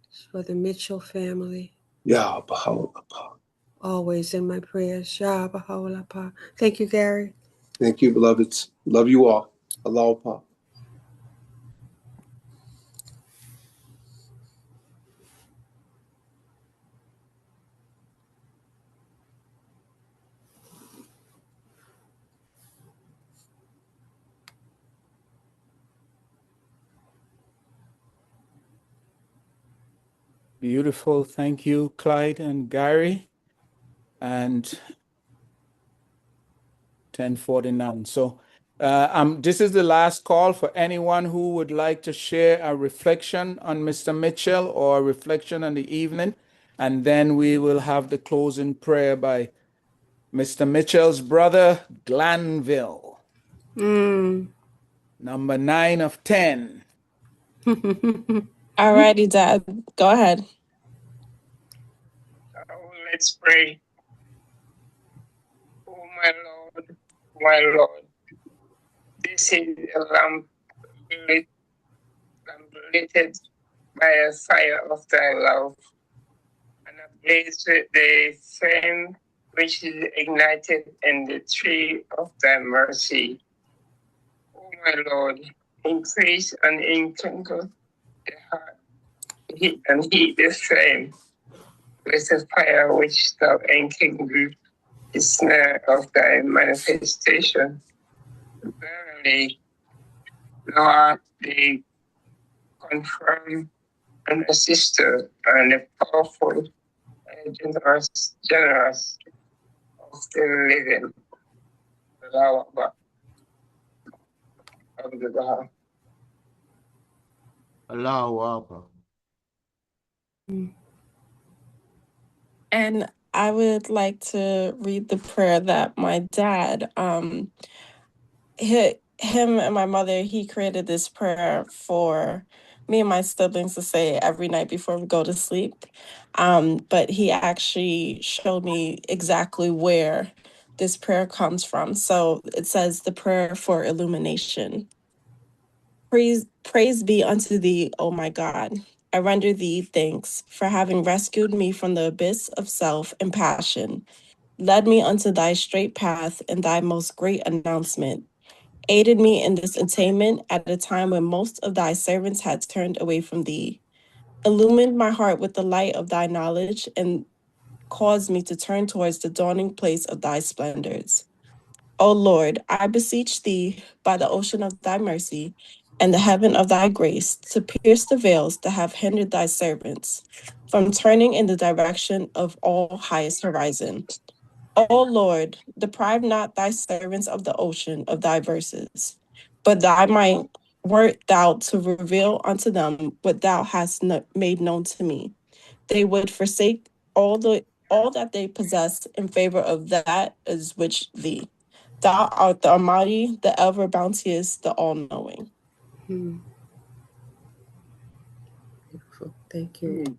[SPEAKER 17] It's for the Mitchell family.
[SPEAKER 18] Yah Baha'u'llah.
[SPEAKER 17] Always in my prayers. Yah Baha'u'llah. Thank you, Gary.
[SPEAKER 18] Thank you, beloveds. Love you all. Aloha.
[SPEAKER 3] Beautiful. Thank you, Clyde and Gary. And 10:49. So this is the last call for anyone who would like to share a reflection on Mr. Mitchell or a reflection on the evening. And then we will have the closing prayer by Mr. Mitchell's brother, Glanville. Number 9 of 10.
[SPEAKER 11] Alrighty, Dad. Go ahead.
[SPEAKER 12] Let's pray. Oh, my Lord, this is a lamp lit by a fire of thy love, and ablaze with the flame which is ignited in the tree of thy mercy. Oh, my Lord, increase and enkindle the heart, and heat the flame with the fire which thou enkindled the snare of thy manifestation. Verily, thou art the confirmed and assister and the powerful and generous of the living. Allahu Akbar. Alhamdulillah.
[SPEAKER 10] Allahu Akbar.
[SPEAKER 11] And I would like to read the prayer that my dad, him and my mother, he created this prayer for me and my siblings to say every night before we go to sleep. But he actually showed me exactly where this prayer comes from. So it says the prayer for illumination. Praise be unto thee, O my God. I render thee thanks for having rescued me from the abyss of self and passion, led me unto thy straight path in thy most great announcement, aided me in this attainment at a time when most of thy servants had turned away from thee, illumined my heart with the light of thy knowledge, and caused me to turn towards the dawning place of thy splendors. O Lord, I beseech thee by the ocean of thy mercy and the heaven of thy grace to pierce the veils that have hindered thy servants from turning in the direction of all highest horizon. O Lord, deprive not thy servants of the ocean of thy verses, but thy might wert thou to reveal unto them what thou hast made known to me. They would forsake all that they possess in favor of that is which thee. Thou art the Almighty, the ever bounteous, the all-knowing.
[SPEAKER 17] Beautiful. Thank you.